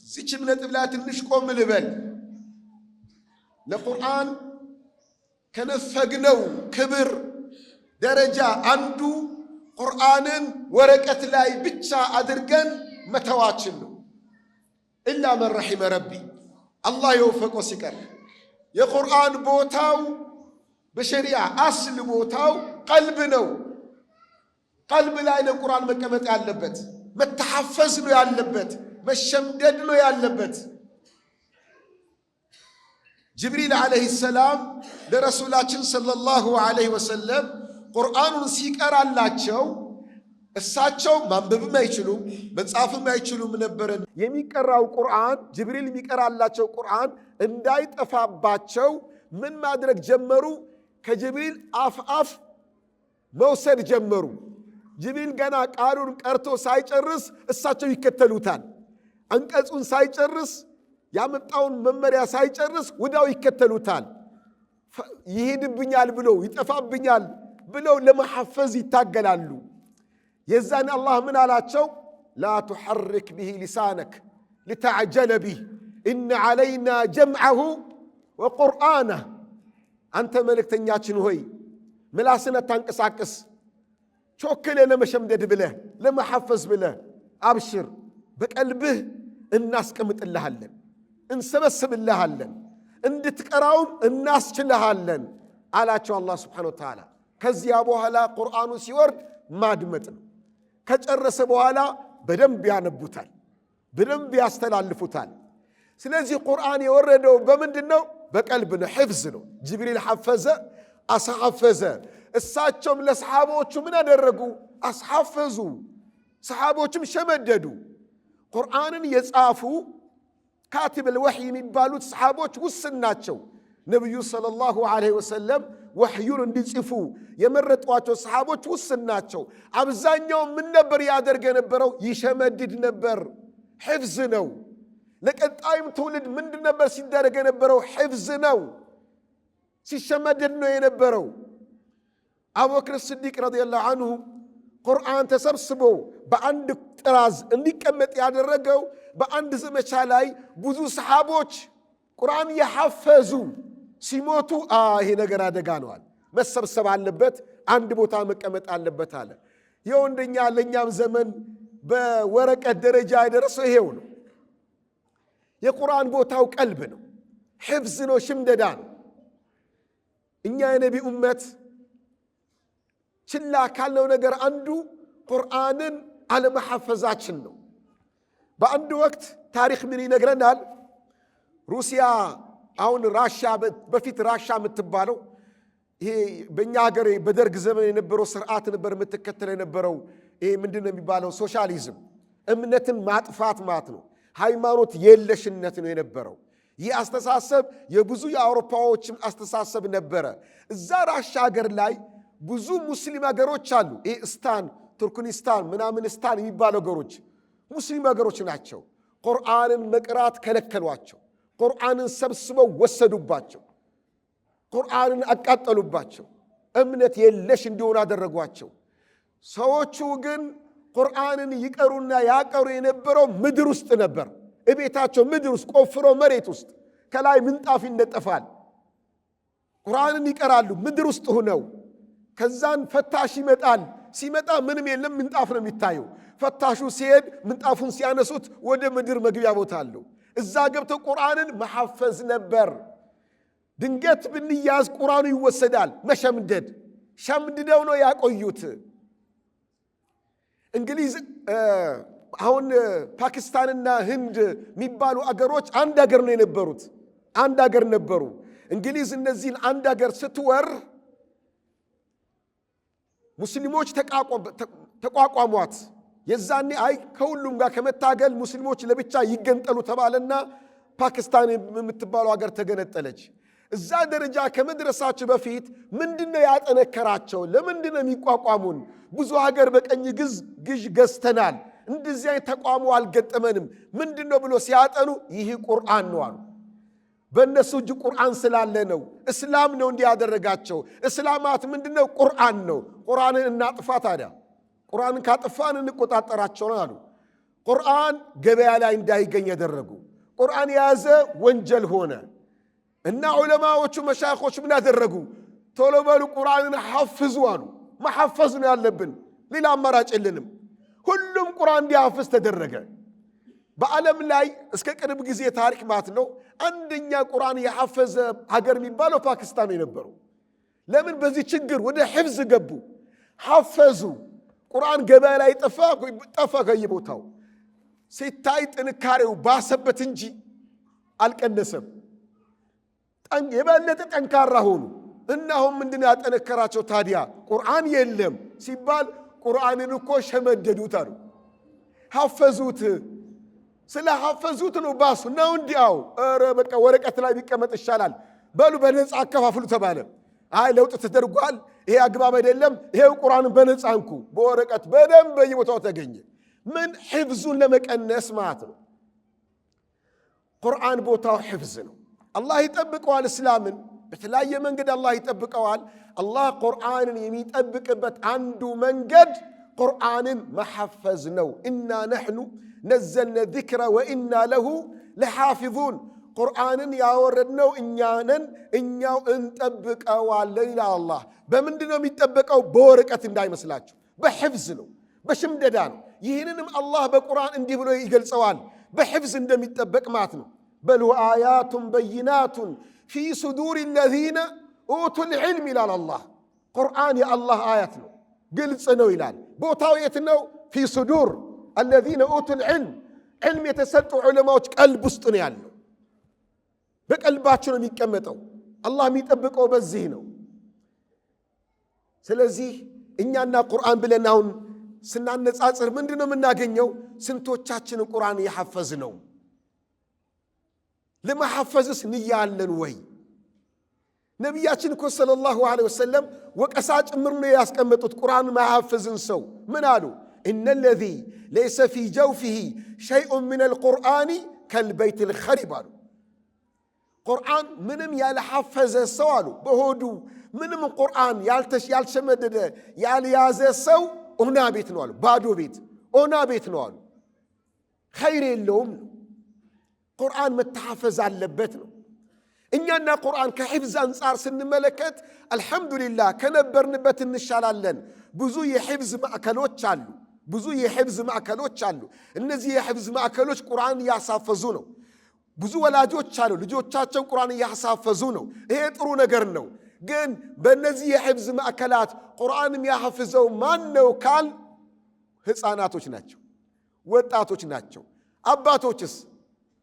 እዚችም ነጥብ ላይ ትንሽ ቆም ልበል። ለቁርአን ከነፈግነው ክብር ደረጃ አንዱ ቁርአንን ወረቀት ላይ ብቻ አድርገን መተዋችን ነው። ኢላ መን ረሒመ ረቢ፣ አላህ የወፈቀው ሲቀር። የቁርአን ቦታው በሸሪዓ አስል ቦታው ቀልብ ነው። ቀልብ ላይ ነው ቁርአን መቀመጥ ያለበት፣ መተሐፈዝ ነው ያለበት፣ መሸምደድ ነው ያለበት። ጅብሪል ዓለይሂ ሰላም ለረሱላችን ሰለላሁ ዐለይሂ ወሰለም ቁርአኑን ሲቀራላቸው እሳቸው ማንበብም አይችሉም መጻፍም አይችሉም ነበር። የሚቀራው ቁርአን ጅብሪል የሚቀራላቸው ቁርአን እንዳይጠፋባቸው ምን ማድረግ ጀመሩ? ከጅብሪል አፍ መውሰድ ጀመሩ። ጅብሪል ገና ቃሉን ቀርቶ ሳይጨርስ እሳቸው ይከተሉታል። አንቀጹን ሳይጨርስ ያመጣውን መመሪያ ሳይጨርስ ወዳው ይከተሉታል። ይሄድብኛል ብለው ይጠፋብኛል ብለው ለመሐፈዝ ይታገላሉ። የዛን አላህ ምን አላቸው? ላ ትሐርክ ብሂ ሊሳነክ ሊተዕጀለ ቢህ ኢነ ዓለይና ጀምዐሁ ወቁርአነህ። አንተ መልእክተኛችን ሆይ ምላስን አታንቀሳቅስ፣ ቾክለ ለመሸምደድ ብለህ ለመሐፈዝ ብለህ አብሽር፣ በቀልብህ እናስቀምጥልሃለን፣ እንሰበስብልሃለን፣ እንድትቀራውም እናስችልሃለን አላቸው አላህ ስብሓነሁ ወተዓላ። ከዚያ በኋላ ቁርአኑ ሲወርድ ማድመጥ ነው። ከጨረሰ በኋላ በደንብ ያነቡታል፣ በደንብ ያስተላልፉታል። ስለዚህ ቁርአን የወረደው በምንድን ነው? በቀልብ ነው፣ ሕፍዝ ነው። ጅብሪል ሐፈዘ፣ አስሐፈዘ። እሳቸውም ለሰሓቦቹ ምን አደረጉ? አስሐፈዙ። ሰሓቦቹም ሸመደዱ። ቁርአንን የጻፉ ካቲብ አልወሕይ የሚባሉት ሰሓቦች ውስን ናቸው። ነቢዩ ሰለላሁ ዐለይሂ ወሰለም ወሕዩን እንዲጽፉ የመረጧቸው ሰሓቦች ውስን ናቸው። አብዛኛው ምን ነበር ያደርግ የነበረው? ይሸመድድ ነበር። ሕፍዝ ነው። ለቀጣዩም ትውልድ ምንድን ነበር ሲደረግ የነበረው? ሕፍዝ ነው፣ ሲሸመድድ ነው የነበረው። አቡበክር ስዲቅ ረዲየላሁ አንሁ ቁርአን ተሰብስቦ በአንድ ጥራዝ እንዲቀመጥ ያደረገው በአንድ ዘመቻ ላይ ብዙ ሰሓቦች ቁርአን የሐፈዙ ሲሞቱ ይሄ ነገር አደጋ ነዋል፣ መሰብሰብ አለበት፣ አንድ ቦታ መቀመጥ አለበት አለ። ይኸው እንደኛ ለእኛም ዘመን በወረቀት ደረጃ የደረሰው ይሄው ነው። የቁርአን ቦታው ቀልብ ነው፣ ሕፍዝ ነው፣ ሽምደዳ ነው። እኛ የነቢ ኡመት ችላ ካልነው ነገር አንዱ ቁርአንን አለመሐፈዛችን ነው። በአንድ ወቅት ታሪክ ምን ይነግረናል? ሩሲያ አሁን ራሻ በፊት ራሻ የምትባለው ይሄ በእኛ ሀገር በደርግ ዘመን የነበረው ስርዓት ነበር የምትከተል የነበረው። ይሄ ምንድን ነው የሚባለው? ሶሻሊዝም፣ እምነትን ማጥፋት ማለት ነው። ሃይማኖት የለሽነት ነው የነበረው። ይህ አስተሳሰብ የብዙ የአውሮፓዎችም አስተሳሰብ ነበረ። እዛ ራሻ ሀገር ላይ ብዙ ሙስሊም ሀገሮች አሉ። ይሄ እስታን፣ ቱርክኒስታን፣ ምናምንስታን የሚባሉ ሀገሮች ሙስሊም ሀገሮች ናቸው። ቁርአንን መቅራት ከለከሏቸው። ቁርአንን ሰብስበው ወሰዱባቸው። ቁርአንን አቃጠሉባቸው። እምነት የለሽ እንዲሆኑ አደረጓቸው። ሰዎቹ ግን ቁርአንን ይቀሩና ያቀሩ የነበረው ምድር ውስጥ ነበር። እቤታቸው ምድር ውስጥ ቆፍሮ መሬት ውስጥ ከላይ ምንጣፍ ይነጠፋል። ቁርአንን ይቀራሉ ምድር ውስጥ ሆነው። ከዛን ፈታሽ ይመጣል። ሲመጣ ምንም የለም፣ ምንጣፍ ነው የሚታየው። ፈታሹ ሲሄድ ምንጣፉን ሲያነሱት ወደ ምድር መግቢያ ቦታ አለው። እዛ ገብተው ቁርአንን መሐፈዝ ነበር። ድንገት ብንያዝ ቁርአኑ ይወሰዳል። መሸምደድ፣ ሸምድደው ነው ያቆዩት። እንግሊዝ አሁን ፓኪስታንና ህንድ የሚባሉ አገሮች አንድ አገር ነው የነበሩት፣ አንድ አገር ነበሩ። እንግሊዝ እነዚህን አንድ አገር ስትወር ሙስሊሞች ተቋቋሟት። የዛኔ ከሁሉም ጋር ከመታገል ሙስሊሞች ለብቻ ይገንጠሉ ተባለና ፓኪስታን የምትባለው ሀገር ተገነጠለች። እዛ ደረጃ ከመድረሳቸው በፊት ምንድነው ያጠነከራቸው? ለምንድነው የሚቋቋሙን? ብዙ ሀገር በቀኝ ግዥ ገዝተናል፣ እንደዚህ አይነት ተቋሙ አልገጠመንም፣ ምንድነው ብሎ ሲያጠኑ ይህ ቁርአን ነው አሉ። በእነሱ እጅ ቁርአን ስላለ ነው። እስላም ነው እንዲህ ያደረጋቸው። እስላማት ምንድነው? ቁርአን ነው። ቁርአንን እናጥፋ ታዲያ፣ ቁርአንን ካጥፋን እንቆጣጠራቸው ነው አሉ። ቁርአን ገበያ ላይ እንዳይገኝ ያደረጉ። ቁርአን የያዘ ወንጀል ሆነ እና ዑለማዎቹ መሻይኾች ምን ያደረጉ? ቶሎ በሉ ቁርአንን ሐፍዙ አሉ። መሐፈዝ ነው ያለብን፣ ሌላ አማራጭ የለንም። ሁሉም ቁርአን እንዲያፍዝ ተደረገ። በዓለም ላይ እስከ ቅርብ ጊዜ ታሪክ ማለት ነው አንደኛ ቁርአን የሐፈዘ ሀገር የሚባለው ፓኪስታን የነበረው። ለምን? በዚህ ችግር ወደ ሕፍዝ ገቡ፣ ሐፈዙ። ቁርአን ገበያ ላይ ጠፋ ከየቦታው። ሲታይ ጥንካሬው ባሰበት እንጂ አልቀነሰም። የበለጠ ጠንካራ ሆኑ። እናሁም ምንድነው ያጠነከራቸው ታዲያ? ቁርአን የለም ሲባል ቁርአንን እኮ ሸመደዱት አሉ። ሐፈዙት። ስለ ሐፈዙት ነው ባሱ ነው እንዲያው ኧረ በቃ ወረቀት ላይ ቢቀመጥ ይሻላል በሉ በነፃ አከፋፍሉ ተባለ። አይ ለውጥ ተደርጓል፣ ይሄ አግባብ አይደለም፣ ይሄው ቁርአንን በነፃ እንኩ በወረቀት በደንብ በየቦታው ተገኘ። ምን ሕፍዙን ለመቀነስ ማለት ነው። ቁርአን ቦታው ሕፍዝ ነው። አላህ ይጠብቀዋል። እስላምን በተለያየ መንገድ አላህ ይጠብቀዋል። አላህ ቁርአንን የሚጠብቅበት አንዱ መንገድ ቁርአንን መሐፈዝ ነው። ኢና ነሕኑ ነዘልነ ዚክረ ወኢና ለሁ ለሓፊዙን። ቁርአንን ያወረድነው እኛ ነን፣ እኛው እንጠብቀዋለን ይላል አላህ። በምንድን ነው የሚጠበቀው? በወረቀት እንዳይመስላችሁ፣ በሕፍዝ ነው፣ በሽምደዳ ነው። ይህንንም አላህ በቁርአን እንዲህ ብሎ ይገልጸዋል፣ በሕፍዝ እንደሚጠበቅ ማለት ነው። በል አያቱን በይናቱን ፊ ሱዱር ለዚነ ኡቱል ዒልም ይላል አላህ። ቁርአን የአላህ አያት ነው፣ ግልጽ ነው ይላል። ቦታው የት ነው? ፊ ሱዱር አለዚነ ኡቱል ዒልም። ዒልም የተሰጡ ዑለማዎች ቀልብ ውስጥ ነው ያለው፣ በቀልባቸው ነው የሚቀመጠው። አላህ የሚጠብቀው በዚህ ነው። ስለዚህ እኛና ቁርአን ብለን አሁን ስናነጻጽር ምንድን ነው የምናገኘው? ስንቶቻችንን ቁርአን የሐፈዝ ነው? ለመሐፈዝስ ንያ አለን ወይ? ነቢያችን እኮ ሰለላሁ ዐለይሂ ወሰለም ወቀሳ ጭምር ነው ያስቀመጡት ቁርአን ማሐፈዝን ሰው ምን አሉ? ኢነ ለዚ ለይሰ ፊ ጀውፊሂ ሸይኡን ሚነል ቁርአኒ ከልበይት ልኸሪብ አሉ። ቁርአን ምንም ያልሐፈዘ ሰው አሉ በሆዱ ምንም ቁርአን ያልሸመደደ ያልያዘ ሰው ኦና ቤት ነው አሉ። ባዶ ቤት ኦና ቤት ነው አሉ። ኸይር የለውም ነው። ቁርአን መተሐፈዝ አለበት ነው። እኛና ቁርአን ከሕፍዝ አንጻር ስንመለከት አልሐምዱሊላህ ከነበርንበት እንሻላለን። ብዙ የሕፍዝ ማዕከሎች አሉ፣ ብዙ የሕፍዝ ማዕከሎች አሉ። እነዚህ የሕፍዝ ማዕከሎች ቁርአን እያሳፈዙ ነው። ብዙ ወላጆች አሉ ልጆቻቸው ቁርአን እያሳፈዙ ነው። ይሄ ጥሩ ነገር ነው። ግን በእነዚህ የሕፍዝ ማዕከላት ቁርአን የሚያሐፍዘው ማን ነው ካል ሕፃናቶች ናቸው፣ ወጣቶች ናቸው። አባቶችስ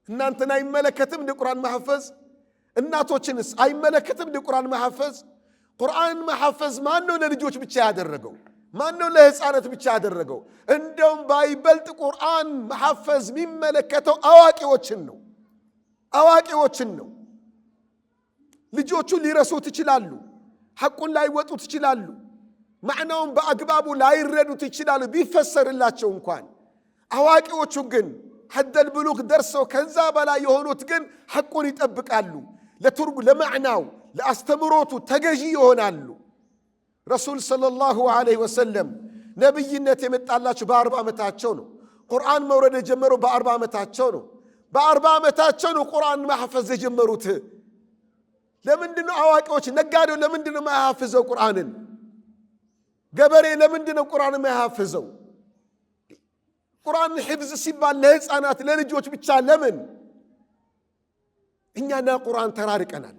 እናንተን አይመለከትም እንደ ቁርአን ማሐፈዝ? እናቶችንስ አይመለከትም እንደ ቁርአን ማሐፈዝ? ቁርአን ማሐፈዝ ማን ነው ለልጆች ብቻ ያደረገው? ማን ነው ለሕፃናት ብቻ ያደረገው? እንደውም ባይበልጥ ቁርአን ማሐፈዝ የሚመለከተው አዋቂዎችን ነው፣ አዋቂዎችን ነው። ልጆቹ ሊረሱት ይችላሉ፣ ሐቁን ላይወጡት ይችላሉ፣ ማዕናውን በአግባቡ ላይረዱት ይችላሉ ቢፈሰርላቸው እንኳን። አዋቂዎቹ ግን ሐደል ብሉግ ደርሰው ከዛ በላይ የሆኑት ግን ሐቁን ይጠብቃሉ፣ ለማዕናው ለአስተምሮቱ ተገዢ ይሆናሉ። ረሱል ሰለላሁ ዐለይሂ ወሰለም ነቢይነት የመጣላቸው በ40 ዓመታቸው ነው። ቁርአን መውረድ የጀመረው በ40 ዓመታቸው ነው። በ40 ዓመታቸው ነው ቁርአን ማሐፈዝ የጀመሩት። ለምንድነው አዋቂዎች ነጋዴው ለምንድነው ማያሐፍዘው ቁርአንን? ገበሬ ለምንድነው ቁርአን ማያሐፍዘው? ቁርአን ሕፍዝ ሲባል ለሕፃናት ለልጆች ብቻ ለምን? እኛና ቁርአን ተራርቀናል።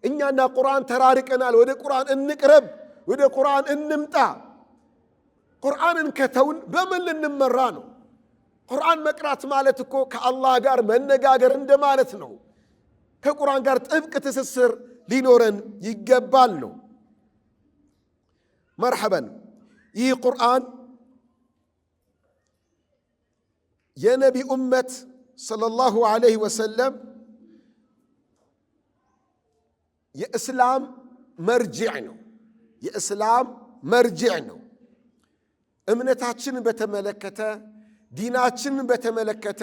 እኛና ቁርአን ተራርቀናል። ወደ ቁርአን እንቅረብ፣ ወደ ቁርአን እንምጣ። ቁርአንን ከተውን በምን ልንመራ ነው? ቁርአን መቅራት ማለት እኮ ከአላህ ጋር መነጋገር እንደማለት ነው። ከቁርአን ጋር ጥብቅ ትስስር ሊኖረን ይገባል ነው። መርሐበን። ይህ ቁርአን የነቢ ኡመት ሰለላሁ ዐለይሂ ወሰለም የእስላም መርጅዕ ነው። የእስላም መርጅዕ ነው። እምነታችንን በተመለከተ ዲናችንን በተመለከተ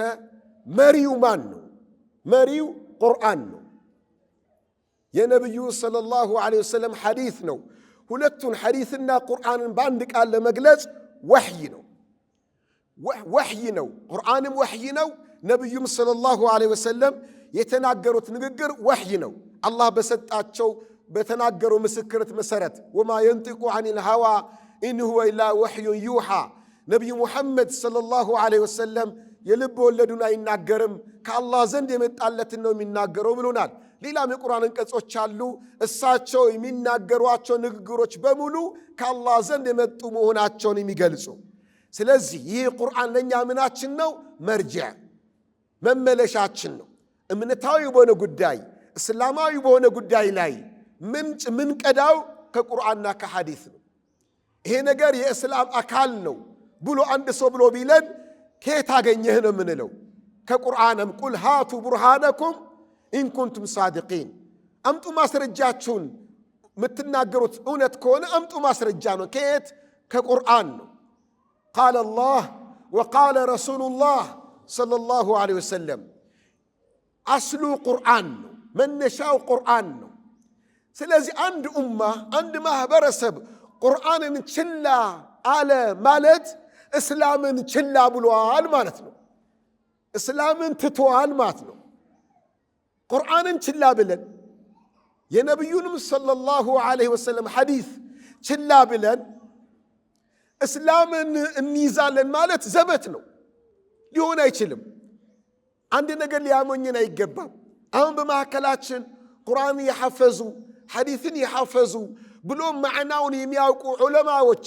መሪው ማን ነው? መሪው ቁርአን ነው። የነቢዩ ሰለላሁ ዐለይሂ ወሰለም ሐዲስ ነው። ሁለቱን ሐዲስና ቁርአንን በአንድ ቃል ለመግለጽ ወሕይ ነው። ወሕይ ነው። ቁርአንም ወሕይ ነው። ነቢዩም ሰለላሁ ዐለይሂ ወሰለም የተናገሩት ንግግር ወሕይ ነው። አላህ በሰጣቸው በተናገረው ምስክርት መሰረት ወማ የንጢቁ ዐኒል ሀዋ ኢን ሁወ ኢላ ወሕዩን ዩሓ። ነቢዩ ሙሐመድ ሰለላሁ ዐለይሂ ወሰለም የልብ ወለዱን አይናገርም፣ ከአላህ ዘንድ የመጣለትን ነው የሚናገረው ብሎናል። ሌላም የቁርአን አንቀጾች አሉ እሳቸው የሚናገሯቸው ንግግሮች በሙሉ ከአላህ ዘንድ የመጡ መሆናቸውን የሚገልጹ። ስለዚህ ይህ ቁርአን ለእኛ ምናችን ነው? መርጅዕ መመለሻችን ነው። እምነታዊ በሆነ ጉዳይ እስላማዊ በሆነ ጉዳይ ላይ ምንጭ ምንቀዳው ከቁርአንና ከሐዲስ ነው። ይሄ ነገር የእስላም አካል ነው ብሎ አንድ ሰው ብሎ ቢለን ከየት አገኘህ ነው የምንለው? ከቁርአንም ቁል ሃቱ ቡርሃነኩም ኢን ኩንቱም ሳዲቂን፣ አምጡ ማስረጃችሁን፣ የምትናገሩት እውነት ከሆነ አምጡ ማስረጃ ነው። ከየት? ከቁርአን ነው። ቃለ አላህ ወቃለ ረሱሉላህ ሰለላሁ ዐለይሂ ወሰለም። አስሉ ቁርአን ነው፣ መነሻው ቁርአን ነው። ስለዚህ አንድ ኡማ አንድ ማህበረሰብ ቁርአንን ችላ አለ ማለት እስላምን ችላ ብሏል ማለት ነው። እስላምን ትቷል ማለት ነው። ቁርአንን ችላ ብለን የነቢዩንም ሰለላሁ ዐለይሂ ወሰለም ሐዲስ ችላ ብለን እስላምን እንይዛለን ማለት ዘበት ነው፣ ሊሆን አይችልም። አንድ ነገር ሊያሞኝን አይገባም። አሁን በማዕከላችን ቁርአን የሐፈዙ ሐዲስን የሐፈዙ ብሎም ማዕናውን የሚያውቁ ዑለማዎች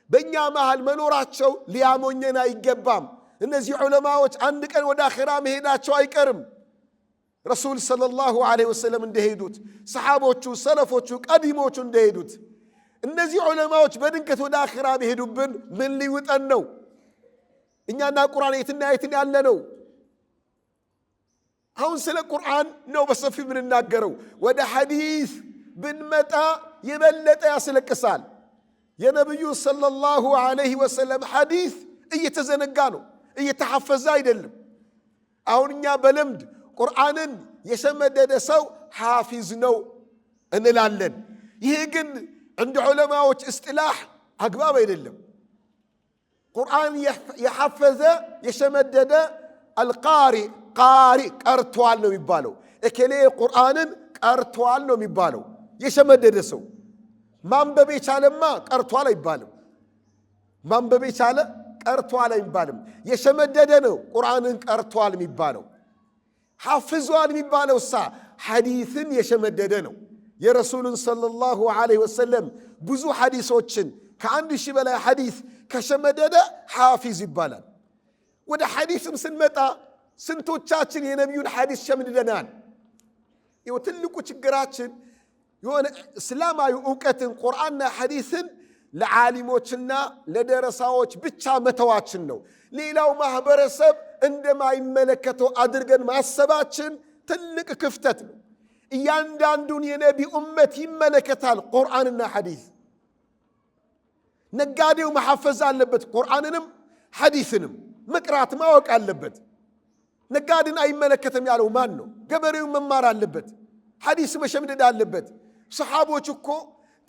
በእኛ መሃል መኖራቸው ሊያሞኘን አይገባም። እነዚህ ዑለማዎች አንድ ቀን ወደ አኺራ መሄዳቸው አይቀርም። ረሱል ሰለላሁ ዐለይሂ ወሰለም እንደሄዱት፣ ሰሓቦቹ፣ ሰለፎቹ፣ ቀዲሞቹ እንደሄዱት እነዚህ ዑለማዎች በድንገት ወደ አኺራ መሄዱብን ምን ሊውጠን ነው? እኛና ቁርአን የትና የትን ያለ ነው? አሁን ስለ ቁርአን ነው በሰፊ የምንናገረው። ወደ ሐዲስ ብንመጣ የበለጠ ያስለቅሳል። የነቢዩ ሰለላሁ ዐለይሂ ወሰለም ሐዲስ እየተዘነጋ ነው፣ እየተሐፈዘ አይደለም። አሁን እኛ በልምድ ቁርአንን የሸመደደ ሰው ሓፊዝ ነው እንላለን። ይህ ግን እንደ ዑለማዎች እስጥላህ አግባብ አይደለም። ቁርአን የሐፈዘ የሸመደደ አልቃሪ ቃሪ ቀርቷል ነው የሚባለው። እከሌ ቁርአንን ቀርቷል ነው የሚባለው። የሸመደደ ሰው ማንበብ የቻለማ ቀርቷል አይባልም። ማንበብ የቻለ ቀርቷል አይባልም። የሸመደደ ነው ቁርአንን ቀርቷል የሚባለው። ሐፍዟል የሚባለው ሳ ሐዲስን የሸመደደ ነው። የረሱልን ሰለላሁ ዐለይሂ ወሰለም ብዙ ሐዲሶችን ከ1000 በላይ ሐዲስ ከሸመደደ ሓፊዝ ይባላል። ወደ ሐዲስም ስንመጣ ስንቶቻችን የነቢዩን ሐዲስ ሸምድደናል? ይኸው ትልቁ ችግራችን የሆነ እስላማዊ እውቀትን ቁርአንና ሐዲስን ለዓሊሞችና ለደረሳዎች ብቻ መተዋችን ነው። ሌላው ማህበረሰብ እንደማይመለከተው አድርገን ማሰባችን ትልቅ ክፍተት ነው። እያንዳንዱን የነቢ ኡመት ይመለከታል ቁርአንና ሐዲስ። ነጋዴው መሐፈዝ አለበት፣ ቁርአንንም ሐዲስንም መቅራት ማወቅ አለበት። ነጋዴን አይመለከትም ያለው ማን ነው? ገበሬው መማር አለበት፣ ሐዲስ መሸምደድ አለበት። ሰሓቦች እኮ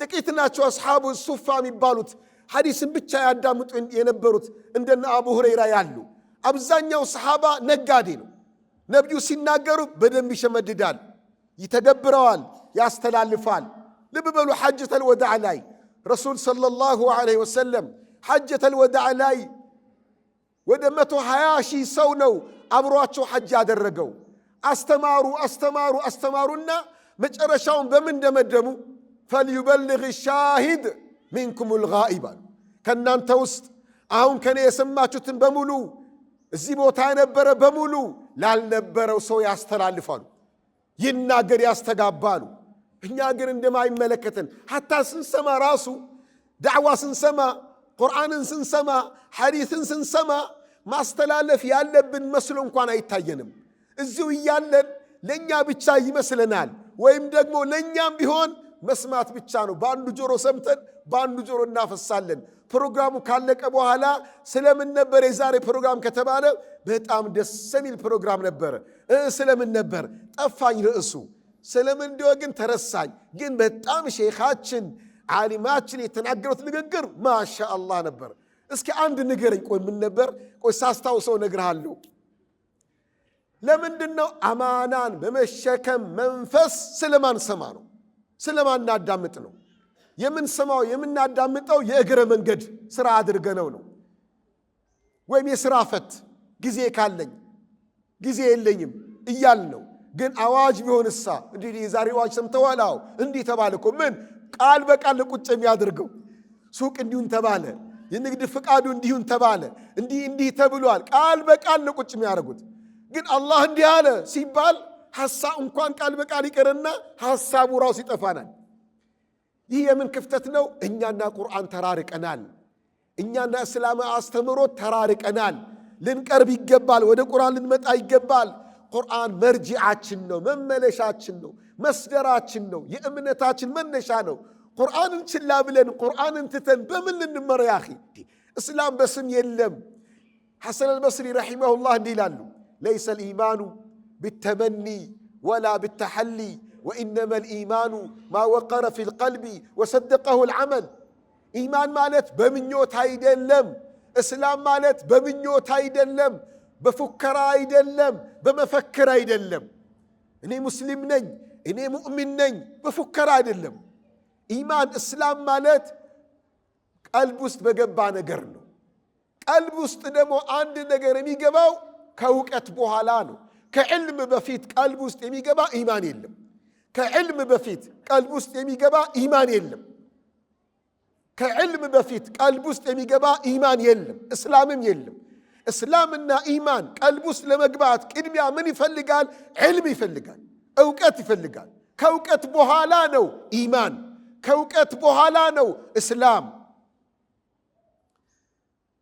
ጥቂት ናቸው። አስሓቡ ሱፋ የሚባሉት ሐዲስን ብቻ ያዳምጡ የነበሩት እንደነ አቡ ሁረይራ ያሉ። አብዛኛው ሰሓባ ነጋዴ ነው። ነቢዩ ሲናገሩ በደንብ ይሸመድዳል፣ ይተገብረዋል፣ ያስተላልፋል። ልብ በሉ ሐጀተል ወዳዕ ላይ ረሱል ሰለላሁ ዐለይሂ ወሰለም ሐጀተል ወዳዕ ላይ ወደ 120 ሺህ ሰው ነው አብሯቸው ሐጅ ያደረገው። አስተማሩና መጨረሻውን በምን ደመደሙ? ፈልዩበልግ ሻሂድ ሚንኩሙል ጋኢብ አሉ። ከእናንተ ውስጥ አሁን ከኔ የሰማችሁትን በሙሉ እዚህ ቦታ የነበረ በሙሉ ላልነበረው ሰው ያስተላልፋሉ፣ ይናገር፣ ያስተጋባሉ። እኛ ግን እንደማይመለከተን ሐታ ስንሰማ ራሱ ዳዕዋ ስንሰማ፣ ቁርአንን ስንሰማ፣ ሐዲስን ስንሰማ ማስተላለፍ ያለብን መስሎ እንኳን አይታየንም። እዚሁ እያለን ለእኛ ብቻ ይመስለናል፣ ወይም ደግሞ ለእኛም ቢሆን መስማት ብቻ ነው። በአንዱ ጆሮ ሰምተን በአንዱ ጆሮ እናፈሳለን። ፕሮግራሙ ካለቀ በኋላ ስለምን ነበር የዛሬ ፕሮግራም ከተባለ በጣም ደስ የሚል ፕሮግራም ነበረ። ስለምን ነበር ጠፋኝ ርዕሱ። ስለምን እንዲሁ ግን ተረሳኝ። ግን በጣም ሼኻችን ዓሊማችን የተናገሩት ንግግር ማሻአላህ ነበር። እስኪ አንድ ንገረኝ። ቆይ ምን ነበር? ቆይ ሳስታውሰው እነግርሃለሁ። ለምንድነው አማናን በመሸከም መንፈስ ስለማንሰማ ነው? ስለማናዳምጥ ነው። የምንሰማው የምናዳምጠው የእግረ መንገድ ስራ አድርገነው ነው። ወይም የስራ ፈት ጊዜ ካለኝ ጊዜ የለኝም እያል ነው። ግን አዋጅ ቢሆንሳ እንዲህ የዛሬ አዋጅ ሰምተዋል? አዎ እንዲህ ተባለ እኮ። ምን ቃል በቃል ቁጭ የሚያደርገው ሱቅ እንዲሁን ተባለ፣ የንግድ ፍቃዱ እንዲሁን ተባለ፣ እንዲህ ተብሏል። ቃል በቃል ቁጭ የሚያደርጉት። ግን አላህ እንዲህ አለ ሲባል ሐሳብ እንኳን ቃል በቃል ይቀርና ሐሳቡ ራሱ ይጠፋናል። ይህ የምን ክፍተት ነው? እኛና ቁርአን ተራርቀናል። እኛና እስላም አስተምሮት ተራርቀናል። ልንቀርብ ይገባል። ወደ ቁርአን ልንመጣ ይገባል። ቁርአን መርጂዓችን ነው፣ መመለሻችን ነው፣ መስደራችን ነው፣ የእምነታችን መነሻ ነው። ቁርአንን ችላ ብለን ቁርአንን ትተን በምን ልንመራ? ያኺ እስላም በስም የለም። ሐሰን አልበስሪ ረሒመሁላህ እንዲህ ይላሉ፣ ለይሰ ልኢማኑ ቢተመኒ ወላ ቢተሐሊ ወኢነማ ልኢማኑ ማ ወቀረ ፊ ልቀልቢ ወሰደቀሁ ልዓመል። ኢማን ማለት በምኞት አይደለም። እስላም ማለት በምኞት አይደለም፣ በፉከራ አይደለም፣ በመፈክር አይደለም። እኔ ሙስሊም ነኝ፣ እኔ ሙእሚን ነኝ፣ በፉከራ አይደለም። ኢማን እስላም ማለት ቀልብ ውስጥ በገባ ነገር ነው። ቀልብ ውስጥ ደግሞ አንድ ነገር የሚገባው ከእውቀት በኋላ ነው። ከዕልም በፊት ቀልብ ውስጥ የሚገባ ኢማን የለም። ከዕልም በፊት ቀልብ ውስጥ የሚገባ ኢማን የለም። ከዕልም በፊት ቀልብ ውስጥ የሚገባ ኢማን የለም፣ እስላምም የለም። እስላምና ኢማን ቀልብ ውስጥ ለመግባት ቅድሚያ ምን ይፈልጋል? ዕልም ይፈልጋል፣ እውቀት ይፈልጋል። ከእውቀት በኋላ ነው ኢማን፣ ከእውቀት በኋላ ነው እስላም።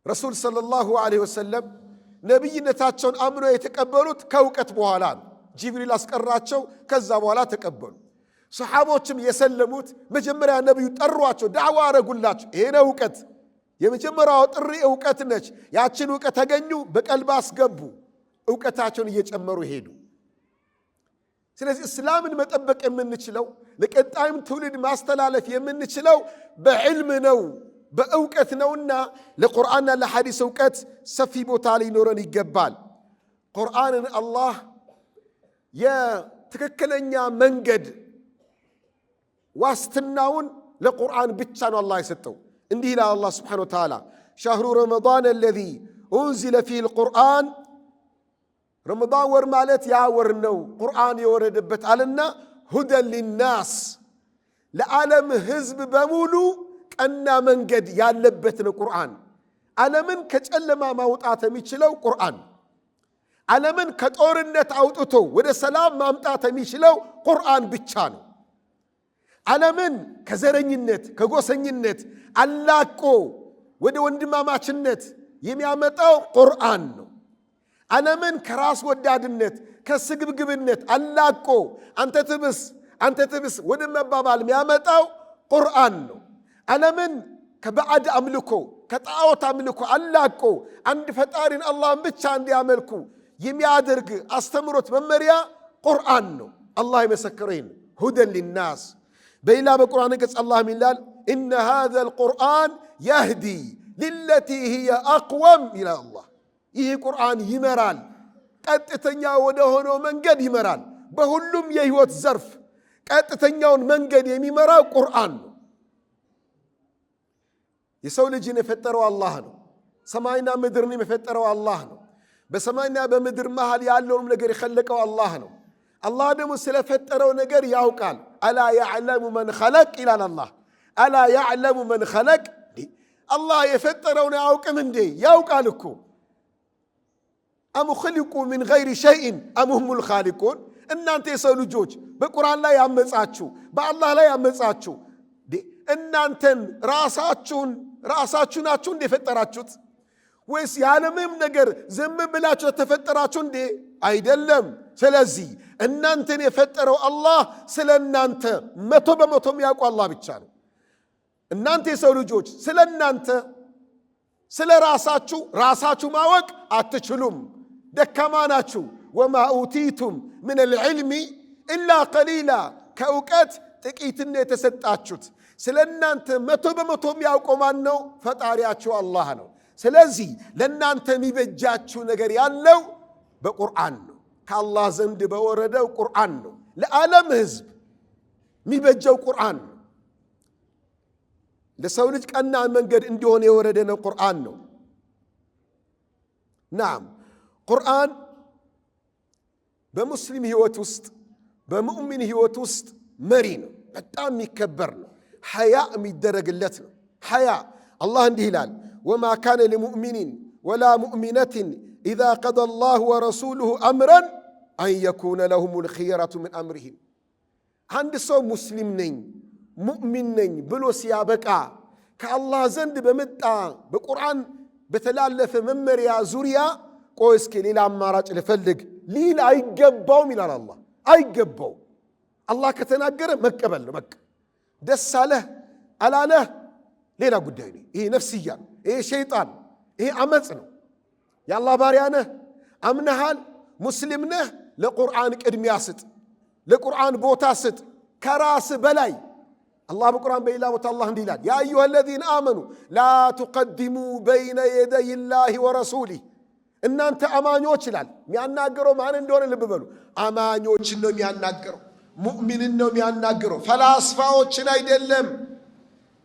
ረሱል ሰለላሁ ዐለይሂ ወሰለም ነቢይነታቸውን አምኖ የተቀበሉት ከእውቀት በኋላ ነው። ጅብሪል አስቀራቸው፣ ከዛ በኋላ ተቀበሉ። ሰሓቦችም የሰለሙት መጀመሪያ ነቢዩ ጠሯቸው፣ ዳዕዋ አረጉላቸው። ይሄን እውቀት የመጀመሪያው ጥሪ እውቀት ነች። ያችን እውቀት ተገኙ፣ በቀልብ አስገቡ፣ እውቀታቸውን እየጨመሩ ሄዱ። ስለዚህ እስላምን መጠበቅ የምንችለው ለቀጣይም ትውልድ ማስተላለፍ የምንችለው በዕልም ነው፣ በእውቀት ነውና ለቁርአንና ለሐዲስ እውቀት ሰፊ ቦታ ሊኖረን ይገባል። ቁርአንን አላህ የትክክለኛ መንገድ ዋስትናውን ለቁርአን ብቻ ነው አላህ የሰጠው። እንዲህ ይላል አላህ ስብሓነሁ ወተዓላ ሸህሩ ረመዳን አለዚ ኡንዚለ ፊህ ልቁርአን። ረመዳን ወር ማለት ያ ወር ነው ቁርአን የወረደበት አለና ሁደን ሊናስ፣ ለዓለም ህዝብ በሙሉ ቀና መንገድ ያለበት ነው ቁርአን። ዓለምን ከጨለማ ማውጣት የሚችለው ቁርአን፣ ዓለምን ከጦርነት አውጥቶ ወደ ሰላም ማምጣት የሚችለው ቁርአን ብቻ ነው። ዓለምን ከዘረኝነት ከጎሰኝነት አላቆ ወደ ወንድማማችነት የሚያመጣው ቁርአን ነው። ዓለምን ከራስ ወዳድነት ከስግብግብነት አላቆ አንተ ትብስ ወደ መባባል የሚያመጣው ቁርአን ነው። ዓለምን ከባዕድ አምልኮ ከጣዖት አምልኮ አላቆ አንድ ፈጣሪን አላህን ብቻ እንዲያመልኩ የሚያደርግ አስተምሮት መመሪያ ቁርአን ነው። አላህ የመሰከረው ይህን ሁደን ሊናስ። በሌላ በቁርአን ገጽ አላህ ይላል ኢነ ሃዘል ቁርአን የህዲ ሊለቲ ሂየ አቅወም ይላል አላህ። ይህ ቁርአን ይመራል፣ ቀጥተኛ ወደ ሆነው መንገድ ይመራል። በሁሉም የህይወት ዘርፍ ቀጥተኛውን መንገድ የሚመራው ቁርአን ነው። የሰው ልጅን የፈጠረው አላህ ነው። ሰማይና ምድርን የፈጠረው አላህ ነው። በሰማይና በምድር መሃል ያለውንም ነገር የኸለቀው አላህ ነው። አላህ ደግሞ ስለፈጠረው ነገር ያውቃል። አላ ያዕለሙ መን ኸለቅ ይላል አላህ። አላ ያዕለሙ መን ኸለቅ፣ አላህ የፈጠረውን አያውቅም እንዴ? ያውቃል እኮ። አም ኹሊቁ ሚን ገይሪ ሸይእን አም ሁሙል ኻሊቁን። እናንተ የሰው ልጆች በቁርአን ላይ ያመጻችሁ፣ በአላህ ላይ ያመጻችሁ እናንተን ራሳችሁ ናችሁ እንዴ የፈጠራችሁት? ወይስ ያለምንም ነገር ዝም ብላችሁ ተፈጠራችሁ እንዴ? አይደለም። ስለዚህ እናንተን የፈጠረው አላህ ስለ እናንተ 100% የሚያውቁ አላህ ብቻ ነው። እናንተ የሰው ልጆች ስለ እናንተ ስለ ራሳችሁ ማወቅ አትችሉም፣ ደካማ ናችሁ። ወማ ኡቲቱም ምን ልዕልሚ ኢላ ቀሊላ፣ ከእውቀት ጥቂትን የተሰጣችሁት። ስለ እናንተ 100% የሚያውቀው ማን ነው? ፈጣሪያችሁ አላህ ነው። ስለዚህ ለእናንተ የሚበጃችሁ ነገር ያለው በቁርአን ነው፣ ከአላህ ዘንድ በወረደው ቁርአን ነው። ለዓለም ህዝብ የሚበጀው ቁርአን ነው። ለሰው ልጅ ቀና መንገድ እንዲሆን የወረደ ነው ቁርአን ነው። ናም ቁርአን በሙስሊም ህይወት ውስጥ በሙእሚን ህይወት ውስጥ መሪ ነው። በጣም የሚከበር ነው። ሐያ የሚደረግለት ነው። ሐያ አላህ እንዲህ ይላል ወማ ካነ ሊሙእሚኒን ወላ ሙእሚነትን ኢዛ ቀደ አላሁ ወረሱሉሁ አምረን أن يكون لهم الخيرة من أمرهم عند سو مسلم نين مؤمن نين بلو سيابكا كالله زند بمتا بقرآن بتلالف ممريا زوريا قويسكي ليلا ماراج لفلق ليلا أيقباو من الله أيقباو الله كتناقر مكبل مك دساله ألاله ليلا قديني إيه نفسيا إيه شيطان إيه عمزنا يا الله باريانه أمنهال مسلمنا لقرآن كدمياسد لقرآن بوتاسد كراس بلاي الله بقرآن بيلا وتالله ديلان يا أيها الذين آمنوا لا تقدموا بين يدي الله ورسوله إن أنت أمانيوش لال ميان ناقروا معنا ندور اللي ببلو أمانيوش إنه ميان ناقروا مؤمن إنه ميان ناقروا فلاسفاوش نايدلم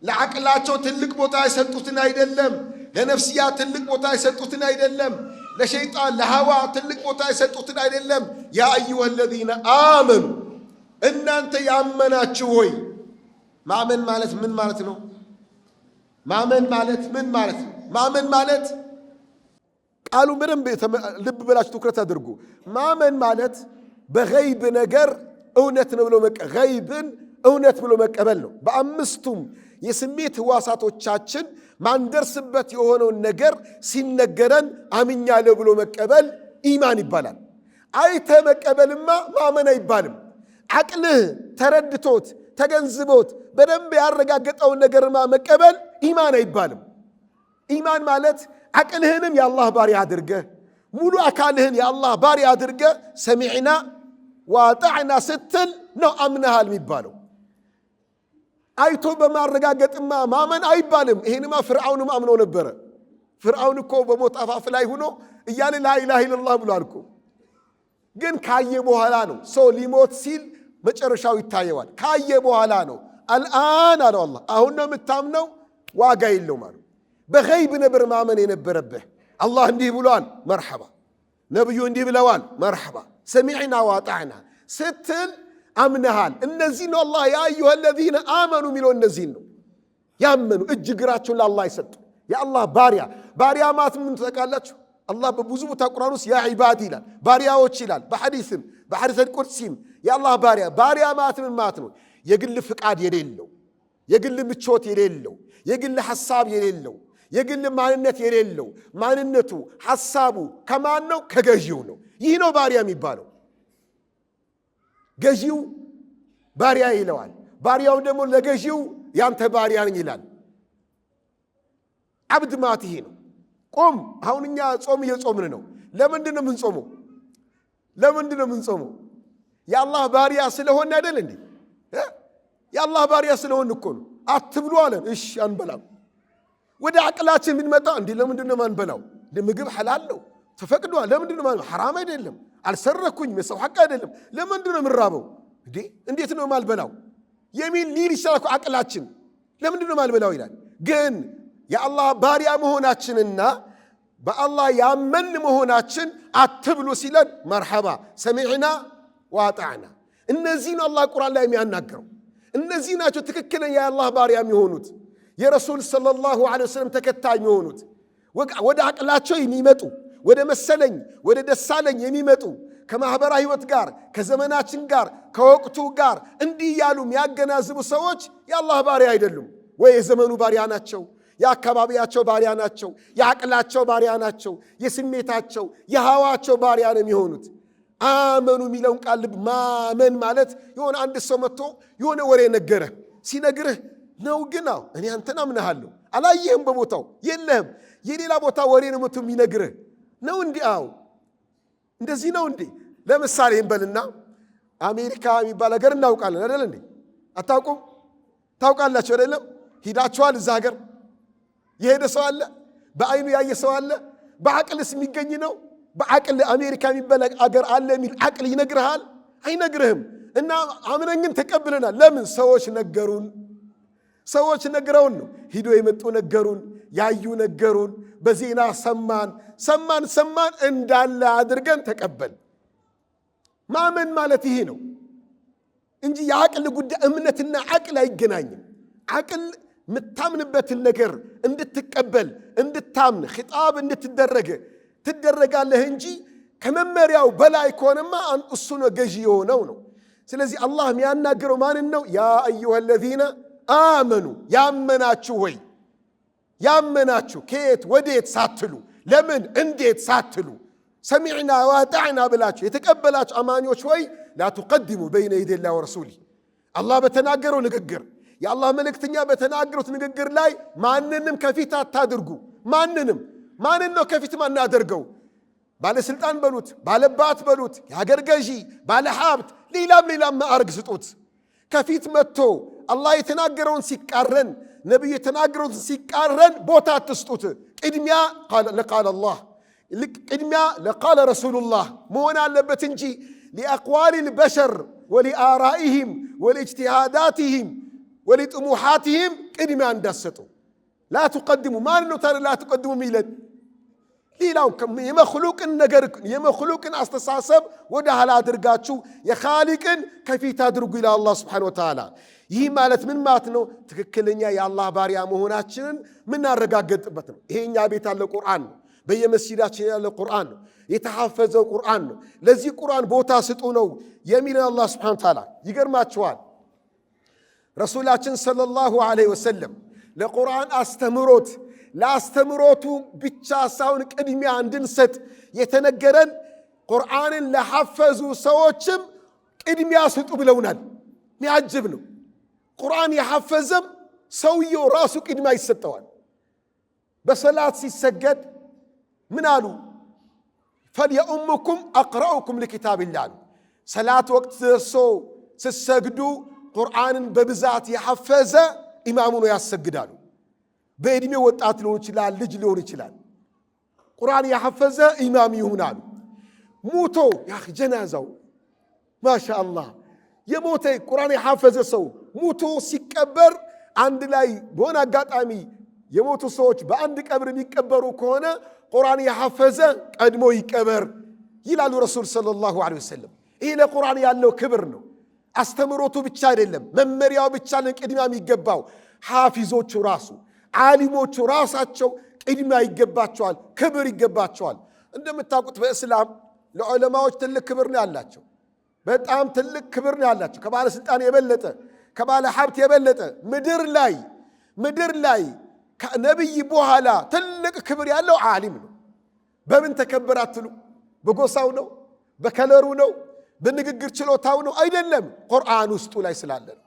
لعقلاتو تلك بوتا يسطوت نايدلم لنفسيات تلك بوتا يسطوت نايدلم لشيطان لهوا تلك بوتا يسطوت نايدلم يا أيها الذين آمنوا إن أنت يأمناتشوي ማመን ማለት ምን ማለት ነው? ማመን ማለት ምን ማለት ነው? ማመን ማለት ቃሉ በደንብ ልብ ብላችሁ ትኩረት አድርጉ። ማመን ማለት በገይብ ነገር እውነት ነው ብሎ ገይብን እውነት ብሎ መቀበል ነው። በአምስቱም የስሜት ህዋሳቶቻችን ማንደርስበት የሆነውን ነገር ሲነገረን አምኛለሁ ብሎ መቀበል ኢማን ይባላል። አይተ መቀበልማ ማመን አይባልም። አቅልህ ተረድቶት ተገንዝቦት በደንብ ያረጋገጠውን ነገርማ መቀበል ኢማን አይባልም። ኢማን ማለት አቅልህንም የአላህ ባሪያ አድርገህ ሙሉ አካልህን የአላህ ባሪያ አድርገህ ሰሚዕና ወአጣዕና ስትል ነው አምነሃል የሚባለው። አይቶ በማረጋገጥማ ማመን አይባልም። ይሄንማ ፍርዓውንም አምኖ ነበረ። ፍርዓውን እኮ በሞት አፋፍ ላይ ሆኖ እያለ ላኢላሃ ኢለላህ ብሏል እኮ። ግን ካየ በኋላ ነው ሰው ሊሞት ሲል መጨረሻው ይታየዋል። ካየ በኋላ ነው አልአን አለው አላህ። አሁን ነው የምታምነው፣ ዋጋ የለውም አለው። በገይብ ነበር ማመን የነበረብህ። አላህ እንዲህ ብሏል፣ መርሐባ። ነብዩ እንዲህ ብለዋል፣ መርሐባ። ሰሚዕና ወአጣዕና ስትል አምነሃል። እነዚህ ነው አላህ ያ አዩሃ الذين آمنوا የሚለው እነዚህ ነው ያመኑ፣ እጅ እግራቸውን ለአላህ ይሰጡ። የአላህ ባሪያ ባሪያ ማለት ምን ተቃላችሁ? አላህ በብዙ ቦታ ቁርአን ውስጥ ያ ዒባድ ይላል፣ ባሪያዎች ይላል። በሐዲስም በሐዲስ ቁድሲም የአላህ ባሪያ ባሪያ ማለት ምን ማለት ነው? የግል ፍቃድ የሌለው፣ የግል ምቾት የሌለው፣ የግል ሐሳብ የሌለው፣ የግል ማንነት የሌለው፣ ማንነቱ ሐሳቡ ከማን ነው? ከገዢው ነው። ይህ ነው ባሪያ የሚባለው። ገዢው ባሪያ ይለዋል፣ ባሪያው ደግሞ ለገዢው ያንተ ባሪያ ነኝ ይላል። አብድ ማለት ይሄ ነው። ቆም አሁን እኛ ጾም እየጾምን ነው። ለምንድን ነው የምንጾመው? ለምንድን ነው የምንጾመው? የአላህ ባሪያ ስለሆነ አይደል እንዴ? የአላህ ባሪያ ስለሆነ እኮ ነው። አትብሉ አለን፣ እሺ አንበላም። ወደ አቅላችን ብንመጣ እንዴ ለምንድን ነው ማንበላው? ምግብ ሐላል ነው ተፈቅዷል። ለምንድን ነው ማን ሐራም አይደለም? አልሰረኩኝ የሰው ሐቅ አይደለም። ለምንድን ነው የምራበው? እንዴ እንዴት ነው ማልበላው የሚል ሊል ይችላል አቅላችን። ለምንድን ነው ማልበላው ይላል። ግን የአላህ ባሪያ መሆናችንና በአላህ ያመን መሆናችን አትብሉ ሲለን መርሐባ ሰሚዕና ወአጣዕና። እነዚህ ነው አላህ ቁርአን ላይ የሚያናገረው። እነዚህ ናቸው ትክክለኛ የአላህ ባሪያ የሚሆኑት፣ የረሱል ሰለላሁ ዐለይሂ ወሰለም ተከታይ የሚሆኑት፣ ወደ አቅላቸው የሚመጡ፣ ወደ መሰለኝ ወደ ደሳለኝ የሚመጡ፣ ከማህበራዊ ህይወት ጋር ከዘመናችን ጋር ከወቅቱ ጋር እንዲህ ያሉ የሚያገናዝቡ ሰዎች የአላህ ባሪያ አይደሉም። ወይ የዘመኑ ባሪያ ናቸው፣ የአካባቢያቸው ባሪያ ናቸው፣ የአቅላቸው ባሪያ ናቸው፣ የስሜታቸው የሃዋቸው ባሪያ ነው የሚሆኑት። አመኑ የሚለውን ቃል ማመን ማለት የሆነ አንድ ሰው መጥቶ የሆነ ወሬ ነገረህ ሲነግርህ ነው። ግን እኔ አንተን አምነሃለሁ፣ አላየህም፣ በቦታው የለህም፣ የሌላ ቦታ ወሬ ነው መጥቶ የሚነግርህ ነው። እንዲህ እንደዚህ ነው እንዴ? ለምሳሌ እንበልና አሜሪካ የሚባል ሀገር እናውቃለን አይደል እንዴ? አታውቁም? ታውቃላችሁ አይደለም? ሂዳችኋል? እዛ ሀገር የሄደ ሰው አለ? በአይኑ ያየ ሰው አለ? በአቅልስ የሚገኝ ነው? በአቅል አሜሪካ የሚባል ሀገር አለ የሚል አቅል ይነግርሃል? አይነግርህም። እና አምነን ግን ተቀብለናል። ለምን? ሰዎች ነገሩን። ሰዎች ነግረውን ነው። ሂዶ የመጡ ነገሩን፣ ያዩ ነገሩን፣ በዜና ሰማን እንዳለ አድርገን ተቀበል። ማመን ማለት ይሄ ነው እንጂ የአቅል ጉዳይ እምነትና አቅል አይገናኝም። አቅል የምታምንበትን ነገር እንድትቀበል እንድታምን ኺጣብ እንድትደረጋለህ እንጂ ከመመሪያው በላይ ከሆነማ እሱ ነው ገዢ የሆነው ነው። ስለዚህ አላህ የሚያናገረው ማንን ነው? ያ አዩሃ الذين آمنوا ያመናችሁ ወይ ያመናችሁ ከየት ወዴት ሳትሉ ለምን እንዴት ሳትሉ ሰሚዕና ወአጣዕና ብላችሁ የተቀበላችሁ አማኞች ወይ ላ تقدሙ بين يدي الله ورسوله አላህ በተናገረው ንግግር የአላህ መልእክተኛ በተናገሩት ንግግር ላይ ማንንም ከፊት አታድርጉ። ማንን ነው ከፊት ማናደርገው? ባለስልጣን በሉት፣ ባለባት በሉት፣ የሀገር ገዢ፣ ባለሀብት፣ ሌላም ማዕረግ ስጡት። ከፊት መጥቶ አላህ የተናገረውን ሲቃረን ነብዩ የተናገሩት ሲቃረን ቦታ አትስጡት። ቅድሚያ ለቃል አላህ ቅድሚያ ለቃል ረሱሉላህ መሆን አለበት እንጂ لأقوال البشر ولآرائهم ولاجتهاداتهم ولطموحاتهم ቅድሚያ እንዳሰጡ لا تقدموا ما ነው ታዲያ لا تقدموا ሚለን ሌላው የመخلوቅን ነገር የመخلوቅን አስተሳሰብ ወደ ኋላ አድርጋችሁ የኻሊቅን ከፊት አድርጉ ይላል አላህ Subhanahu Wa Ta'ala። ይህ ማለት ምን ማለት ነው? ትክክለኛ የአላህ ባሪያ መሆናችንን ምን አረጋግጥበት ነው። ይሄኛ ቤት ያለ ቁርአን ነው። በየመስጂዳችን ያለ ቁርአን ነው። የተሐፈዘው ቁርአን ነው። ለዚህ ቁርአን ቦታ ስጡ ነው የሚለው አላህ Subhanahu Wa Ta'ala። ይገርማችኋል ረሱላችን ሰለላሁ ዐለይሂ ወሰለም ለቁርአን አስተምሮት ለአስተምሮቱ ብቻ ሳይሆን ቅድሚያ እንድንሰጥ የተነገረን ቁርአንን ለሐፈዙ ሰዎችም ቅድሚያ ስጡ ብለውናል። ሚያጅብ ነው። ቁርአን የሐፈዘም ሰውየው ራሱ ቅድሚያ ይሰጠዋል። በሰላት ሲሰገድ ምን አሉ? فليؤمكم أقرأكم لكتاب الله ሰላት ወቅት ደርሶ ሲሰግዱ ቁርአንን በብዛት የሐፈዘ ኢማሙ ነው ያሰግዳሉ። በእድሜ ወጣት ሊሆን ይችላል፣ ልጅ ሊሆን ይችላል። ቁርአን የሐፈዘ ኢማም ይሆናሉ። ሙቶ ያ ጀናዛው ማሻአላህ የሞተ ቁርአን የሐፈዘ ሰው ሙቶ ሲቀበር አንድ ላይ በሆነ አጋጣሚ የሞቱ ሰዎች በአንድ ቀብር የሚቀበሩ ከሆነ ቁርአን የሐፈዘ ቀድሞ ይቀበር ይላሉ ረሱል ሰለላሁ ዐለይሂ ወሰለም። ይህ ለቁርአን ያለው ክብር ነው። አስተምሮቱ ብቻ አይደለም፣ መመሪያው ብቻ ለቅድሚያ የሚገባው ሐፊዞቹ ራሱ ዓሊሞቹ ራሳቸው ቅድሚያ ይገባቸዋል፣ ክብር ይገባቸዋል። እንደምታውቁት በእስላም ለዑለማዎች ትልቅ ክብር ነው ያላቸው። በጣም ትልቅ ክብር ነው ያላቸው። ከባለስልጣን የበለጠ ከባለ ሀብት የበለጠ ምድር ላይ ከነብይ በኋላ ትልቅ ክብር ያለው ዓሊም ነው። በምን ተከበረ አትሉ? በጎሳው ነው? በከለሩ ነው? በንግግር ችሎታው ነው? አይደለም። ቁርአን ውስጡ ላይ ስላለ ነው።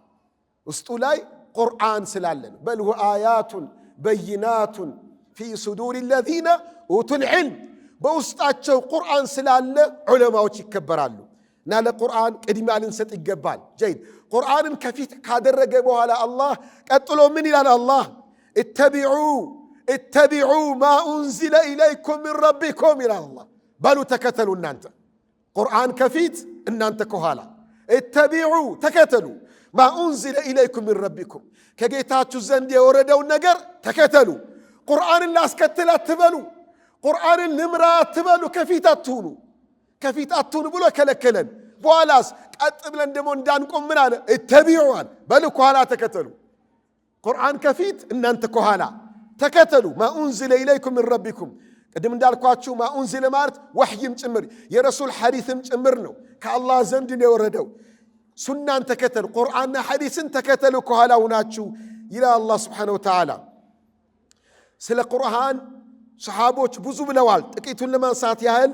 ውስጡ ላይ ቁርአን ስላለ ነው። በል አያቱን በይናቱን ፊ ሱዱር الذين اوتوا العلم በውስጣቸው ቁርአን ስላለ ዑለማዎች ይከበራሉ። እና ለቁርአን ቅድሚያ ልንሰጥ ይገባል። ጀይድ ቁርአንን ከፊት ካደረገ በኋላ አላህ ቀጥሎ ምን ይላል? አላህ اتبعوا ما انزل اليكم من ربكم ይላል አላህ። በሉ ተከተሉ እናንተ ቁርአን ከፊት እናንተ ከኋላ اتبعوا ተከተሉ ما انزل اليكم من ربكم ከጌታችሁ ዘንድ የወረደውን ነገር ተከተሉ። ቁርአንን ላስከትል አትበሉ፣ ቁርአንን ልምራ አትበሉ፣ ከፊት አትሁኑ ብሎ ከለከለን። በኋላስ ቀጥ ብለን ደግሞ እንዳንቆም ምን አለ? اتبعوا በሉ ከኋላ ተከተሉ። ቁርአን ከፊት እናንተ ከኋላ ተከተሉ። ما انزل اليكم من ربكم ቅድም እንዳልኳችሁ ما انزل ማለት ወህይም ጭምር የረሱል ሐዲስም ጭምር ነው። ከአላህ ዘንድ ነው የወረደው። ሱናን ተከተሉ፣ ቁርአንና ሐዲስን ተከተሉ ከኋላ ሁናችሁ ይላል አላህ Subhanahu Wa Ta'ala። ስለ ቁርአን ሰሃቦች ብዙ ብለዋል። ጥቂቱን ለማንሳት ያህል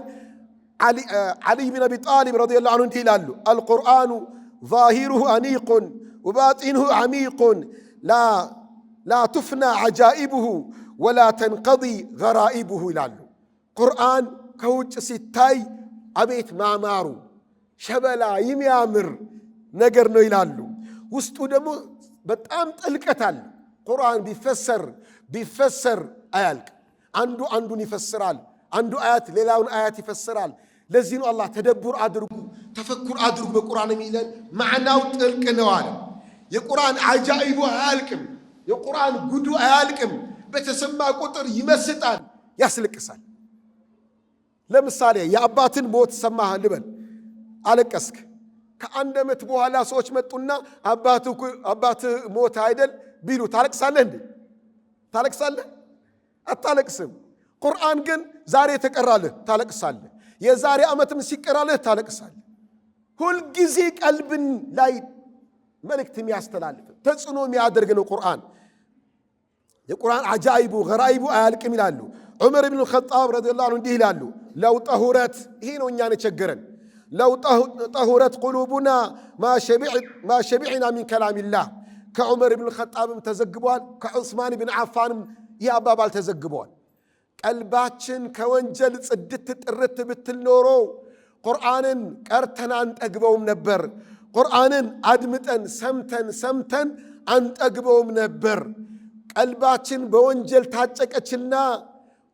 علي بن أبي طالب رضي الله عنه ይላሉ القرآن ظاهره أنيق وباطنه عميق لا تفنى عجائبه ولا تنقضي غرائبه ይላሉ። ቁርአን ከውጭ ሲታይ አቤት ማማሩ ሸበላ የሚያምር ነገር ነው ይላሉ። ውስጡ ደግሞ በጣም ጥልቀት አለ። ቁርአን ቢፈሰር አያልቅ። አንዱ አንዱን ይፈስራል። አንዱ አያት ሌላውን አያት ይፈስራል። ለዚህ ነው አላህ ተደቡር አድርጉ ተፈኩር አድርጉ በቁርአን የሚለን ማዕናው ጥልቅ ነው አለ። የቁርአን አጃኢቡ አያልቅም። የቁርአን ጉዱ አያልቅም። በተሰማ ቁጥር ይመስጣል፣ ያስለቅሳል። ለምሳሌ የአባትን ሞት ሰማህ ልበል፣ አለቀስክ። ከአንድ ዓመት በኋላ ሰዎች መጡና አባት ሞት አይደል ቢሉ ታለቅሳለህ እንዴ? ታለቅሳለህ? አታለቅስም። ቁርአን ግን ዛሬ ተቀራለህ ታለቅሳለህ። የዛሬ ዓመትም ሲቀራልህ ታለቅሳለህ። ሁል ጊዜ ቀልብን ላይ መልእክት የሚያስተላልፍ ተጽዕኖ የሚያደርግ ነው ቁርአን። የቁርአን አጃኢቡ ገራኢቡ አያልቅም ይላሉ ዑመር ኢብኑ ኸጣብ ረዲየላሁ ዐንሁ እንዲህ ይላሉ ለው ጠሁረት ይሄ ነው እኛን የቸገረን ለው ጠሁረት ቁሉቡና ማ ሸቢዕና ሚን ከላሚላህ ከዑመር ኢብኑ ኸጣብም ተዘግቧል ከዑስማን ኢብኑ ዓፋንም ይህ አባባል ተዘግቧል። ቀልባችን ከወንጀል ጽድት ጥርት ብትል ኖሮ ቁርአንን ቀርተን አንጠግበውም ነበር። ቁርአንን አድምጠን ሰምተን አንጠግበውም ነበር። ቀልባችን በወንጀል ታጨቀችና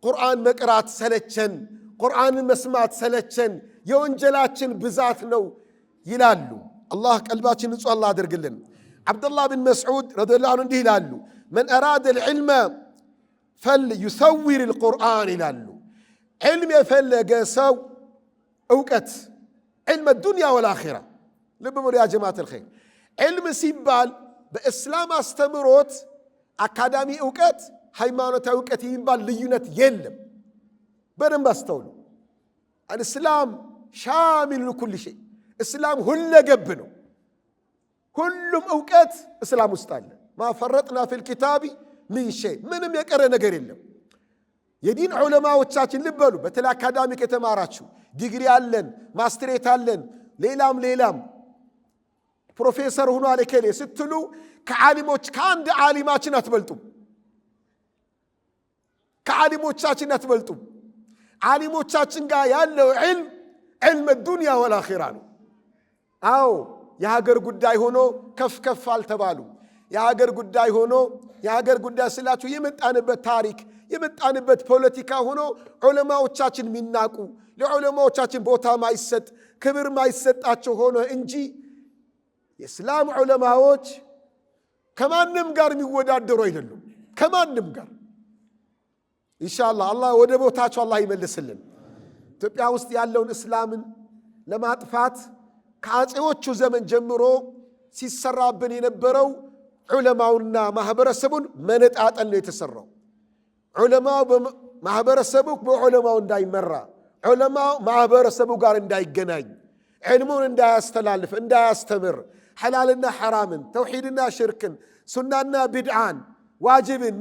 ቁርአን መቅራት ሰለቸን፣ ቁርአንን መስማት ሰለቸን። የወንጀላችን ብዛት ነው ይላሉ። አላህ ቀልባችን ንጹህ አላህ አድርግልን። ዓብደላህ ብን መስዑድ ረዲየላሁ ዐንሁ እንዲህ ይላሉ መን አራደ ልዕልመ ፈልዩሰዊር ልቁርአን ይላሉ። ዕልም የፈለገ ሰው እውቀት ዕልመ ዱንያ ወልአኺራ ልብ በሉ ያ ጀማዓት አልኸይር። ዕልም ሲባል በእስላም አስተምሮት አካዳሚ እውቀት፣ ሃይማኖታዊ እውቀት የሚባል ልዩነት የለም። በደንብ አስተውሉ። አልእስላም ሻሚል ለኩል ሸይ፣ እስላም ሁለገብ ነው። ሁሉም እውቀት እስላም ውስጥ አለ። ማፈረጥና ፊል ኪታቢ ምን ሸይ፣ ምንም የቀረ ነገር የለም። የዲን ዑለማዎቻችን ልበሉ በተለይ አካዳሚክ የተማራችሁ ዲግሪ አለን ማስትሬት አለን ሌላም ፕሮፌሰር ሆኖ አለከለ ስትሉ ከዓሊሞች ከአንድ ዓሊማችን አትበልጡም። ከዓሊሞቻችን አትበልጡም። ዓሊሞቻችን ጋር ያለው ዕልም ዱንያ ወልአኺራ ነው። አዎ የሀገር ጉዳይ ሆኖ ከፍ አልተባሉ። የሀገር ጉዳይ ሆኖ የሀገር ጉዳይ ስላችሁ የመጣንበት ታሪክ የመጣንበት ፖለቲካ ሆኖ ዑለማዎቻችን የሚናቁ ለዑለማዎቻችን ቦታ ማይሰጥ ክብር ማይሰጣቸው ሆኖ እንጂ የእስላም ዑለማዎች ከማንም ጋር የሚወዳደሩ አይደሉም። ከማንም ጋር ኢንሻአላህ አላህ ወደ ቦታቸው አላህ ይመልስልን። ኢትዮጵያ ውስጥ ያለውን እስላምን ለማጥፋት ከአጼዎቹ ዘመን ጀምሮ ሲሰራብን የነበረው ዑለማውና ማህበረሰቡን መነጣጠል ነው የተሰራው። ዑለማው ማህበረሰቡ በዑለማው እንዳይመራ፣ ዑለማው ማህበረሰቡ ጋር እንዳይገናኝ፣ ዕልሙን እንዳያስተላልፍ እንዳያስተምር፣ ሐላልና ሐራምን፣ ተውሂድና ሽርክን፣ ሱናና ቢድዓን፣ ዋጅብን፣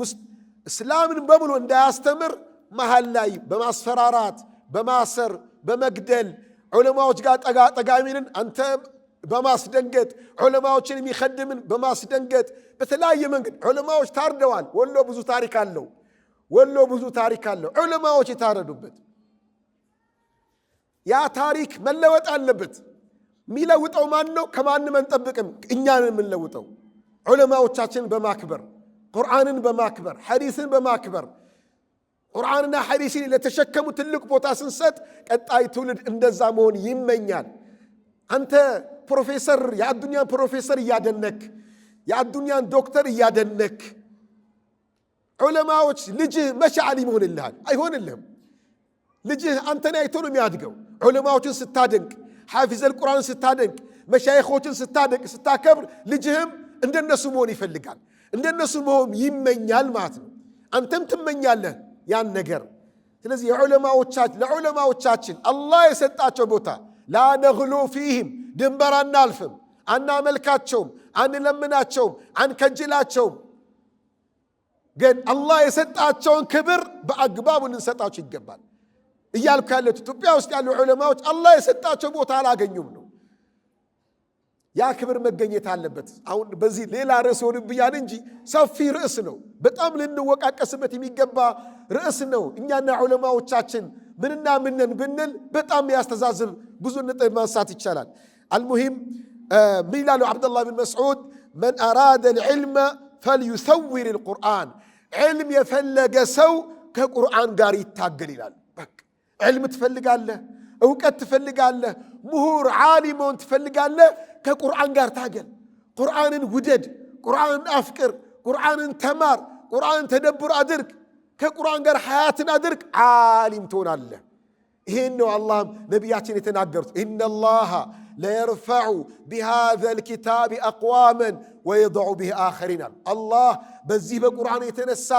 እስላምን በሙሉ እንዳያስተምር መሃል ላይ በማስፈራራት በማሰር በመግደል ዑለማዎች ጋር ጠጋሚንን አንተ በማስደንገጥ ዑለማዎችን የሚኸድምን በማስደንገጥ በተለያየ መንገድ ዑለማዎች ታርደዋል። ወሎ ብዙ ታሪክ አለው። ዑለማዎች የታረዱበት ያ ታሪክ መለወጥ አለበት። የሚለውጠው ማን ነው? ከማንም አንጠብቅም። እኛን የምንለውጠው ዑለማዎቻችንን በማክበር ቁርአንን በማክበር ሐዲስን በማክበር ቁርአንና ሐዲስን ለተሸከሙ ትልቅ ቦታ ስንሰጥ ቀጣይ ትውልድ እንደዛ መሆን ይመኛል። አንተ ፕሮፌሰር የአዱንያን ፕሮፌሰር እያደነክ የአዱንያን ዶክተር እያደነክ ዑለማዎች ልጅህ መቼ ዓሊም ይሆንልሃል? አይሆንልህም። ልጅህ አንተን አይቶ ነው የሚያድገው። ዑለማዎችን ስታደንቅ ሐፊዘል ቁርአን ስታደንቅ መሻይኾችን ስታደንቅ ስታከብር ልጅህም እንደነሱ መሆን ይፈልጋል፣ እንደነሱ መሆን ይመኛል ማለት ነው። አንተም ትመኛለህ ያን ነገር። ስለዚህ ለዑለማዎቻችን አላህ የሰጣቸው ቦታ ላ ነግሉ ፊህም ድንበር አናልፍም፣ አናመልካቸውም፣ አንለምናቸውም፣ አንከጅላቸውም። ግን አላህ የሰጣቸውን ክብር በአግባቡ ልንሰጣቸው ይገባል እያልኩ ያለሁት ኢትዮጵያ ውስጥ ያሉ ዑለማዎች አላህ የሰጣቸው ቦታ አላገኙም ነው። ያ ክብር መገኘት አለበት። አሁን በዚህ ሌላ ርዕስ ሆንብኛል እንጂ ሰፊ ርዕስ ነው። በጣም ልንወቃቀስበት የሚገባ ርዕስ ነው። እኛና ዑለማዎቻችን ምንና ምንን ብንል በጣም ያስተዛዝብ ብዙ ነጥብ ማንሳት ይቻላል። አልሙሂም ምን ይላሉ ዓብደላህ ብን መስዑድ መን አራደ ልዕልመ ፈልዩሰዊር ልቁርአን፣ ዕልም የፈለገ ሰው ከቁርአን ጋር ይታገል ይላል። በቃ ዕልም ትፈልጋለህ፣ እውቀት ትፈልጋለህ፣ ምሁር ዓሊሞን ትፈልጋለህ፣ ከቁርአን ጋር ታገል። ቁርአንን ውደድ፣ ቁርአንን አፍቅር፣ ቁርአንን ተማር፣ ቁርአንን ተደብር አድርግ፣ ከቁርአን ጋር ሐያትን አድርግ፣ ዓሊም ትሆናለህ። ይሄን ነው አላህ ነቢያችን የተናገሩት ኢነላህ ለየርፈዑ ቢሃዘ ልኪታብ አቅዋመን ወየضዑ ቢህ አኸሪን። አላህ በዚህ በቁርአን የተነሳ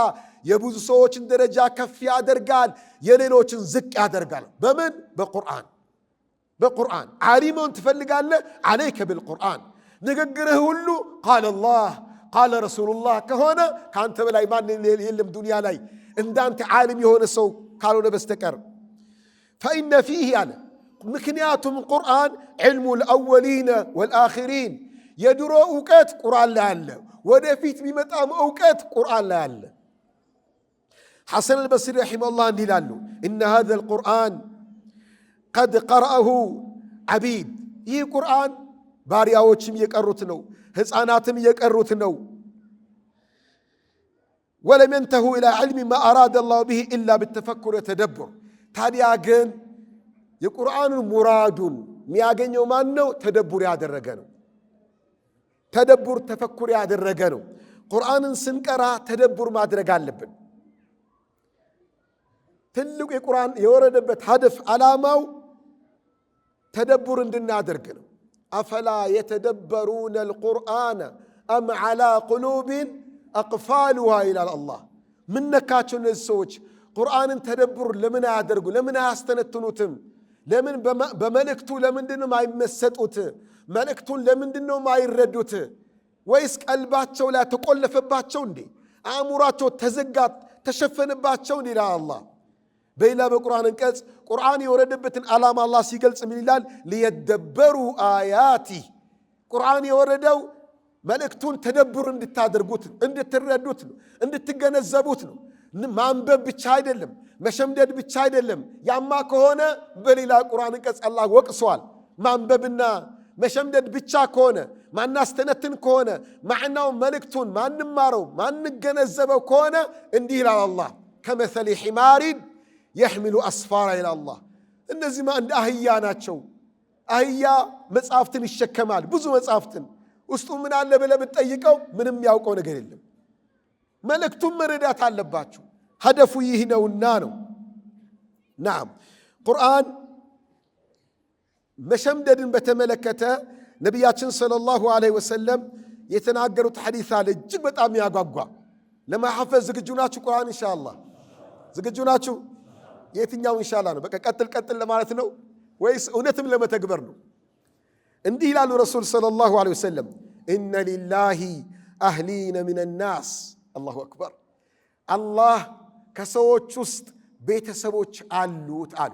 የብዙ ሰዎችን ደረጃ ከፍ ያደርጋል፣ የሌሎችን ዝቅ ያደርጋል። በምን? በቁርአን ዓሊሙን ትፈልጋለህ? ዓለይከ ብልቁርአን። ንግግርህ ሁሉ ቃለ አላህ ቃለ ረሱሉላህ ከሆነ ከአንተ በላይ ማንም የለም ዱንያ ላይ እንዳንተ ዓሊም የሆነ ሰው ካልሆነ በስተቀር። ፈኢነ ፊህ አለ ምክንያቱም ቁርአን ዕልሙ ልአወሊነ ወልአኺሪን የድሮ እውቀት ቁርአን ላይ አለ፣ ወደፊት የሚመጣም እውቀት ቁርአን ላይ አለ። ሐሰን አልበስሪ ረሒመሁላህ እንዲህ ይላሉ ኢነ ሃዛ ልቁርአን ቀድ ቀረአሁ ዓቢድ። ይህ ቁርአን ባሪያዎችም የቀሩት ነው፣ ሕፃናትም የቀሩት ነው። ወለም የንተሁ ኢላ ዕልሚ ማ አራደ አላሁ ብሂ ኢላ ብተፈኩር ወተደቡር። ታዲያ ግን የቁርአኑን ሙራዱን የሚያገኘው ማን ነው? ተደቡር ያደረገ ነው። ተደቡር ተፈኩር ያደረገ ነው። ቁርአንን ስንቀራ ተደቡር ማድረግ አለብን። ትልቁ የቁርአን የወረደበት ሀደፍ ዓላማው ተደቡር እንድናደርግ ነው። አፈላ የተደበሩነ አልቁርአነ አም ዓላ ቁሉቢን አቅፋሉሃ ይላል አላህ። ምን ነካቸው እነዚህ ሰዎች? ቁርአንን ተደቡር ለምን አያደርጉ? ለምን አያስተነትኑትም? ለምን በመልእክቱ ለምንድነው ማይመሰጡት? መልእክቱን ለምንድነው ማይረዱት? ወይስ ቀልባቸው ላይ ተቆለፈባቸው እንዴ? አእምሯቸው ተዘጋት ተሸፈነባቸው እንዴ? ይላል አላህ። በሌላ በቁርአን አንቀጽ ቁርአን የወረደበትን ዓላማ አላህ ሲገልጽ ምን ይላል? ሊየደበሩ አያቲ። ቁርአን የወረደው መልእክቱን ተደቡር እንድታደርጉት እንድትረዱት ነው፣ እንድትገነዘቡት ነው። ማንበብ ብቻ አይደለም፣ መሸምደድ ብቻ አይደለም። ያማ ከሆነ በሌላ ቁርአን አንቀጽ አላህ ወቅሷል። ማንበብና መሸምደድ ብቻ ከሆነ ማናስተነትን ከሆነ ማዕናው መልእክቱን ማንማረው ማንገነዘበው ከሆነ እንዲህ ይላል አላህ ከመሰሊ ሒማሪን የሕሚሉ አስፋራ ይላል አላህ። እነዚህማ እንደ አህያ ናቸው። አህያ መጽሐፍትን ይሸከማል፣ ብዙ መጽሐፍትን። ውስጡ ምን አለ ብለህ ብትጠይቀው ምንም ያውቀው ነገር የለም። መልእክቱን መረዳት አለባችሁ። ሀደፉ ይህ ነውና ነው። ናም ቁርአን መሸምደድን በተመለከተ ነቢያችን ሰለላሁ ዐለይሂ ወሰለም የተናገሩት ሐዲስ አለ እጅግ በጣም ያጓጓ። ለማሐፈዝ ዝግጁ ናችሁ? ቁርአን ኢንሻአላህ ዝግጁ ናችሁ? የትኛው ኢንሻአላህ ነው? በቃ ቀጥል ለማለት ነው ወይስ እውነትም ለመተግበር ነው? እንዲህ ይላሉ ረሱል ሰለላሁ ዐለይሂ ወሰለም ኢነ ሊላሂ አህሊነ ሚነ ናስ። አላሁ አክበር። አላህ ከሰዎች ውስጥ ቤተሰቦች አሉት አሉ።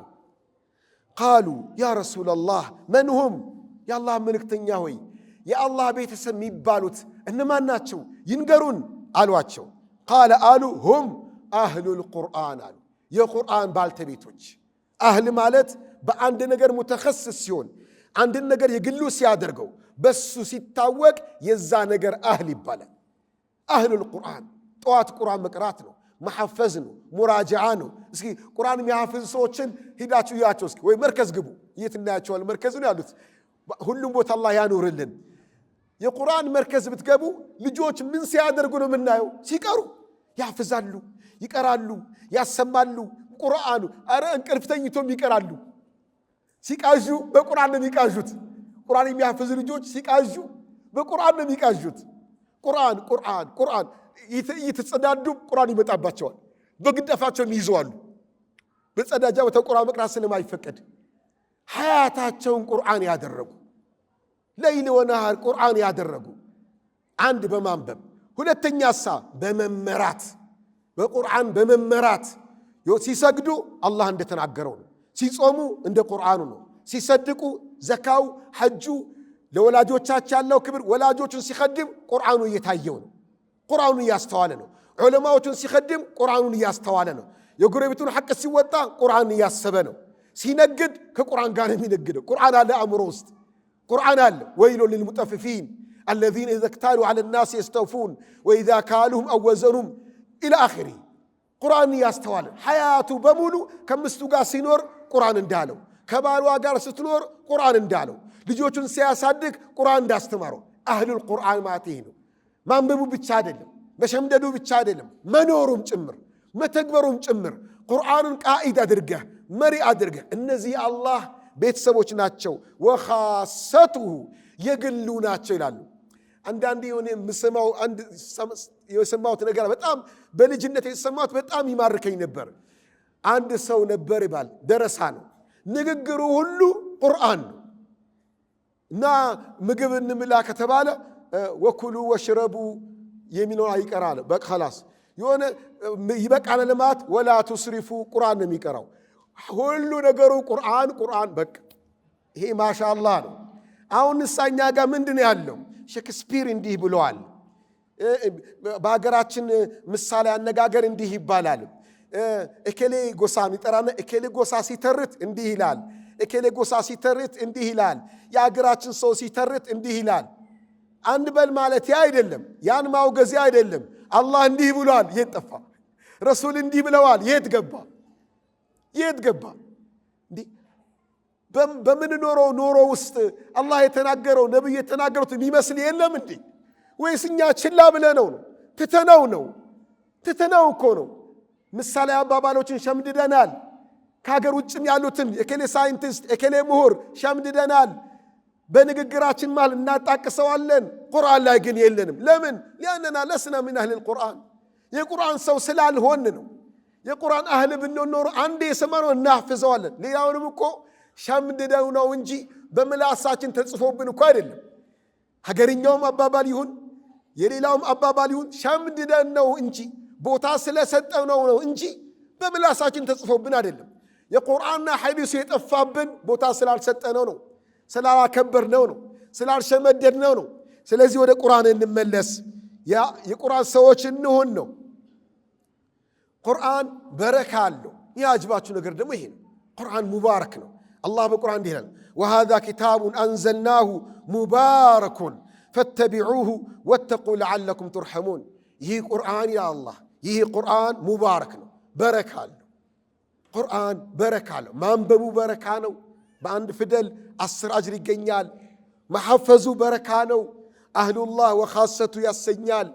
ቃሉ ያ ረሱለላህ መንሁም? የአላህ መልእክተኛ ሆይ የአላህ ቤተሰብ የሚባሉት እነማን ናቸው? ይንገሩን አሏቸው። ቃለ አሉ ሁም አህሉል ቁርአን አሉ፣ የቁርአን ባልተቤቶች። አህል ማለት በአንድ ነገር ሙተኸስስ ሲሆን አንድን ነገር የግሉ ሲያደርገው በሱ ሲታወቅ የዛ ነገር አህል ይባላል። አህሉል ቁርአን ጠዋት ቁርአን መቅራት ነው፣ መሐፈዝ ነው፣ ሙራጃዓ ነው። እስኪ ቁርአን የሚያሐፍዙ ሰዎችን ሂዳችሁ እያቸው እስኪ፣ ወይ መርከዝ ግቡ። የት እናያቸዋል? መርከዝ ነው ያሉት። ሁሉም ቦታ አላህ ያኑርልን። የቁርአን መርከዝ ብትገቡ ልጆች ምን ሲያደርጉ ነው የምናየው? ሲቀሩ ያፍዛሉ፣ ይቀራሉ፣ ያሰማሉ። ቁርአኑ አረ እንቅልፍ ተኝቶም ይቀራሉ። ሲቃዡ በቁርአን ነው የሚቃዡት። ቁርአን የሚያፍዙ ልጆች ሲቃዡ በቁርአን ነው የሚቃዡት። ቁርአን እየተጸዳዱ ቁርአን ይመጣባቸዋል። በግዳፋቸውን ይዘዋሉ። በጸዳጃ ቁርአን መቅራት ስለማይፈቀድ ሐያታቸውን ቁርአን ያደረጉ፣ ለይል ወነሃር ቁርአን ያደረጉ። አንድ በማንበብ ሁለተኛሳ በመመራት በቁርአን በመመራት ሲሰግዱ አላህ እንደተናገረው ነው። ሲጾሙ እንደ ቁርአኑ ነው። ሲሰድቁ ዘካው፣ ሐጁ ለወላጆቻቸው ያለው ክብር ወላጆቹን ሲኸድም ቁርአኑ እየታየው ነው። ቁርአኑ እያስተዋለ ነው። ዑለማዎቹን ሲኸድም ቁርአኑን እያስተዋለ ነው። የጎረቤቱን ሐቅ ሲወጣ ቁርአን እያሰበ ነው። ሲነግድ ከቁርአን ጋር የሚነግደው ቁርአን አለ አእምሮ ውስጥ ቁርአን አለ። ወይሉ ሊልሙጠፊፊን الذين إذا اكتالوا على الناس يستوفون وإذا كالوهم أو وزنهم إلى آخره። ቁርአን እያስተዋለ ሐያቱ በሙሉ ከምስቱ ጋር ሲኖር ቁርአን እንዳለው፣ ከባሏ ጋር ስትኖር ቁርአን እንዳለው፣ ልጆቹን ሲያሳድግ ቁርአን እንዳስተማረው። አህሉል ቁርአን ማለት ይሄ ነው። ማንበቡ ብቻ አይደለም፣ መሸምደዱ ብቻ አይደለም፣ መኖሩም ጭምር መተግበሩም ጭምር። ቁርአኑን ቃኢድ አድርገህ መሪ አድርገህ እነዚህ አላህ ቤተሰቦች ናቸው ወኻሰቱሁ የግሉ ናቸው ይላሉ። አንዳንዴ የሆነ የሰማሁት ነገር በጣም በልጅነት የሰማሁት በጣም ይማርከኝ ነበር። አንድ ሰው ነበር ይባል ደረሳ ነው፣ ንግግሩ ሁሉ ቁርአን ነው እና ምግብ እንብላ ከተባለ ወኩሉ ወሽረቡ የሚለውን አይቀራል። በቃ خلاص የሆነ ይበቃል ለማት ወላ ትስሪፉ ቁርአን ነው የሚቀራው። ሁሉ ነገሩ ቁርአን በቃ ይሄ ማሻአላህ ነው። አሁን እሳኛ ጋር ምንድነው ያለው? ሼክስፒር እንዲህ ብለዋል። በሀገራችን ምሳሌ አነጋገር እንዲህ ይባላል። እከሌ ጎሳን ይጠራና እከሌ ጎሳ ሲተርት እንዲህ ይላል፣ እከሌ ጎሳ ሲተርት እንዲህ ይላል፣ የሀገራችን ሰው ሲተርት እንዲህ ይላል። አንድ በል ማለት ያ አይደለም፣ ያን ማውገዝ አይደለም። አላህ እንዲህ ብሏል፣ የት ጠፋ? ረሱል እንዲህ ብለዋል፣ የት ገባ? እንዲህ በምንኖረው ኖሮ ውስጥ አላህ የተናገረው ነብዩ የተናገሩት የሚመስል የለም እንዴ? ወይስ እኛ ችላ ብለነው ነው? ትተነው እኮ ነው። ምሳሌ አባባሎችን ሸምድደናል። ከሀገር ውጭም ያሉትን የከሌ ሳይንቲስት የከሌ ምሁር ሸምድደናል። በንግግራችን ማል እናጣቅሰዋለን። ቁርአን ላይ ግን የለንም። ለምን? ሊአነና ለስና ምን አህል القرآن የቁርአን ሰው ስላልሆን ነው። የቁርአን አህል ብንኖር አንዴ የሰማነው እናህፍዘዋለን። ሌላውንም እኮ ሸምድደው ነው እንጂ በምላሳችን ተጽፎብን እኮ አይደለም። ሀገርኛውም አባባል ይሁን የሌላውም አባባል ይሁን ሸምድደን ነው እንጂ ቦታ ስለሰጠው ነው እንጂ በምላሳችን ተጽፎብን አይደለም። የቁርአንና ሐዲስ የጠፋብን ቦታ ስላልሰጠነው ነው፣ ስላላከበርነው ነው፣ ስላልሸመደድነው ነው። ስለዚህ ወደ ቁርአን እንመለስ፣ የቁርአን ሰዎች እንሆን ነው። ቁርአን በረካ አለው። ያጅባችሁ ነገር ደግሞ ይሄ ነው። ቁርአን ሙባረክ ነው። አላህ በቁርአን እንዲህ ይላል፣ ወሃዛ ኪታቡን አንዘልናሁ ሙባረኩን ፈተቢዑሁ ወተቁ ለዓለኩም ቱርሐሙን። ይህ ቁርአን ያ አላህ ይህ ቁርአን ሙባረክ ነው፣ በረካ አለው። ቁርአን በረካ አለው። ማንበቡ በረካ ነው። በአንድ ፊደል 10 አጅር ይገኛል። መሐፈዙ በረካ ነው። አህሉላህ ወኻሰቱ ያሰኛል።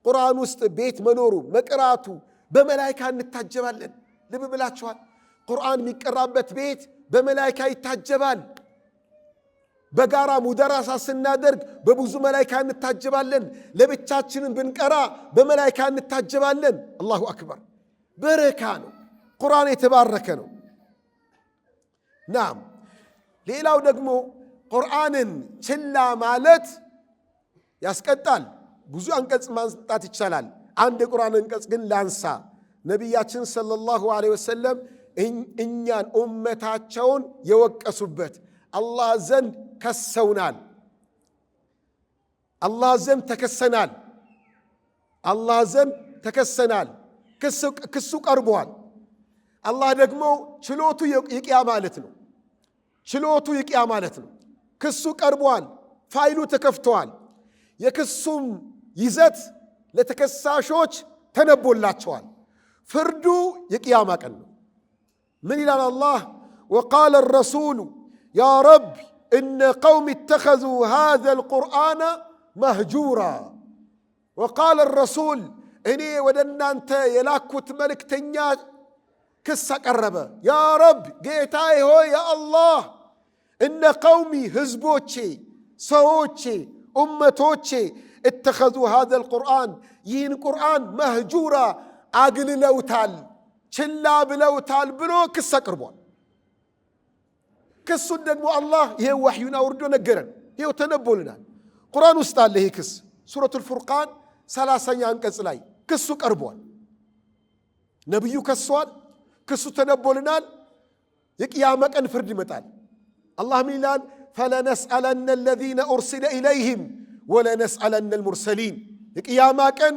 ቁርአን ውስጥ ቤት መኖሩ መቅራቱ በመላይካ እንታጀባለን። ልብ ብላችኋል? ቁርአን የሚቀራበት ቤት በመላይካ ይታጀባል። በጋራ ሙደራሳ ስናደርግ በብዙ መላይካ እንታጀባለን። ለብቻችንን ብንቀራ በመላይካ እንታጀባለን። አላሁ አክበር። በረካ ነው። ቁርአን የተባረከ ነው። ናም ሌላው ደግሞ ቁርአንን ችላ ማለት ያስቀጣል። ብዙ አንቀጽ ማንጣት ይቻላል። አንድ የቁርአን አንቀጽ ግን ላንሳ። ነቢያችን ሰለላሁ ዐለይሂ ወሰለም እኛን ኡመታቸውን የወቀሱበት አላህ ዘንድ ከሰውናል፣ አላህ ዘንድ ተከሰናል፣ አላህ ዘንድ ተከሰናል። ክሱ ቀርቧል። አላህ ደግሞ ችሎቱ ይቅያ ማለት ነው። ችሎቱ ይቅያ ማለት ነው። ክሱ ቀርቧል። ፋይሉ ተከፍተዋል። የክሱም ይዘት ለተከሳሾች ተነቦላቸዋል። ፍርዱ የቅያማ ቀን ነው። ምን ይላል አላህ? ወቃለ ረሱሉ ያ ረቢ እነ ቀውም እተኸዙ ሃዘል ቁርአነ መህጁራ። ወቃለ ረሱል እኔ ወደ እናንተ የላኩት መልእክተኛ ክስ አቀረበ። ያ ረቢ ጌታዬ ሆይ ያ አላህ እነ ቀውሚ ህዝቦቼ፣ ሰዎቼ፣ ኡመቶቼ እተኸዙ ሃዘል ቁርአን ይህን ቁርአን መህጁራ አግልለውታል፣ ችላ ብለውታል ብሎ ክስ አቅርቧል። ክሱን ደግሞ አላህ ይሄው ወሕዩን አውርዶ ነገረን። ይሄው ተነቦልናል። ቁርአን ውስጥ አለ ይሄ ክስ። ሱረቱል ፉርቃን 30ኛ አንቀጽ ላይ ክሱ ቀርቧል። ነቢዩ ከሷል። ክሱ ተነቦልናል። የቅያማ ቀን ፍርድ ይመጣል። አላህ ምን ይላል? ፈለነስአለነ አለዚነ ኡርሲለ ኢለይሂም ወለነስአለነ አልሙርሰሊን። የቅያማ ቀን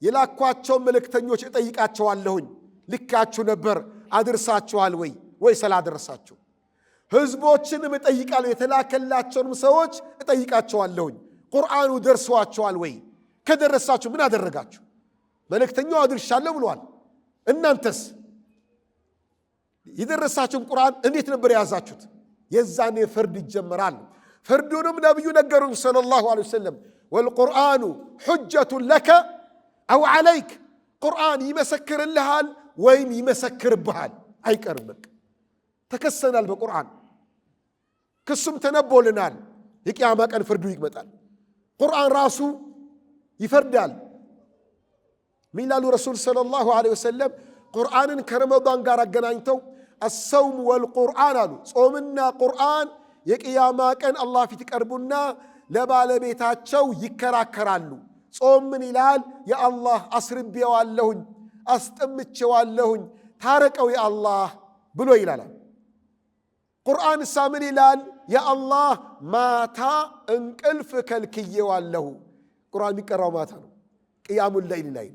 የላኳቸውን መልእክተኞች እጠይቃቸዋለሁኝ። ልካችሁ ነበር አድርሳችኋል ወይ ስላደረሳችሁ? ህዝቦችንም እጠይቃለሁ፣ የተላከላቸውንም ሰዎች እጠይቃቸዋለሁኝ። ቁርአኑ ደርሷቸዋል ወይ? ከደረሳችሁ ምን አደረጋችሁ? መልእክተኛው አድርሻለሁ ብሏል። እናንተስ የደረሳችሁን ቁርአን እንዴት ነበር የያዛችሁት? የዛኔ ፍርድ ይጀመራል። ፍርዱንም ነቢዩ ነገሩን ሰለላሁ ዐለይሂ ወሰለም ወልቁርአኑ ሑጀቱን ለከ አው ዐለይክ። ቁርአን ይመሰክርልሃል ወይም ይመሰክርብሃል፣ አይቀርም። በቃ ተከሰናል በቁርአን ክሱም ተነቦልናል የቂያማ ቀን ፍርዱ ይመጣል ቁርአን ራሱ ይፈርዳል ሚላሉ ረሱል ሰለላሁ ዐለይሂ ወሰለም ቁርአንን ከረመዳን ጋር አገናኝተው الصوم والقرآن አሉ ጾምና ቁርአን የቂያማ ቀን አላህ ፊት ይቀርቡና ለባለቤታቸው ይከራከራሉ ጾም ምን ይላል ያአላህ አስርቤዋለሁኝ አስጠምቼዋለሁኝ ታረቀው ያአላህ ብሎ ይላል ቁርአን ሳምን ይላል ያአላህ ማታ እንቅልፍ ከልክዬዋለሁ ቁርአን የሚቀራው ማታ ነው ቂያሙል ለይል ላይ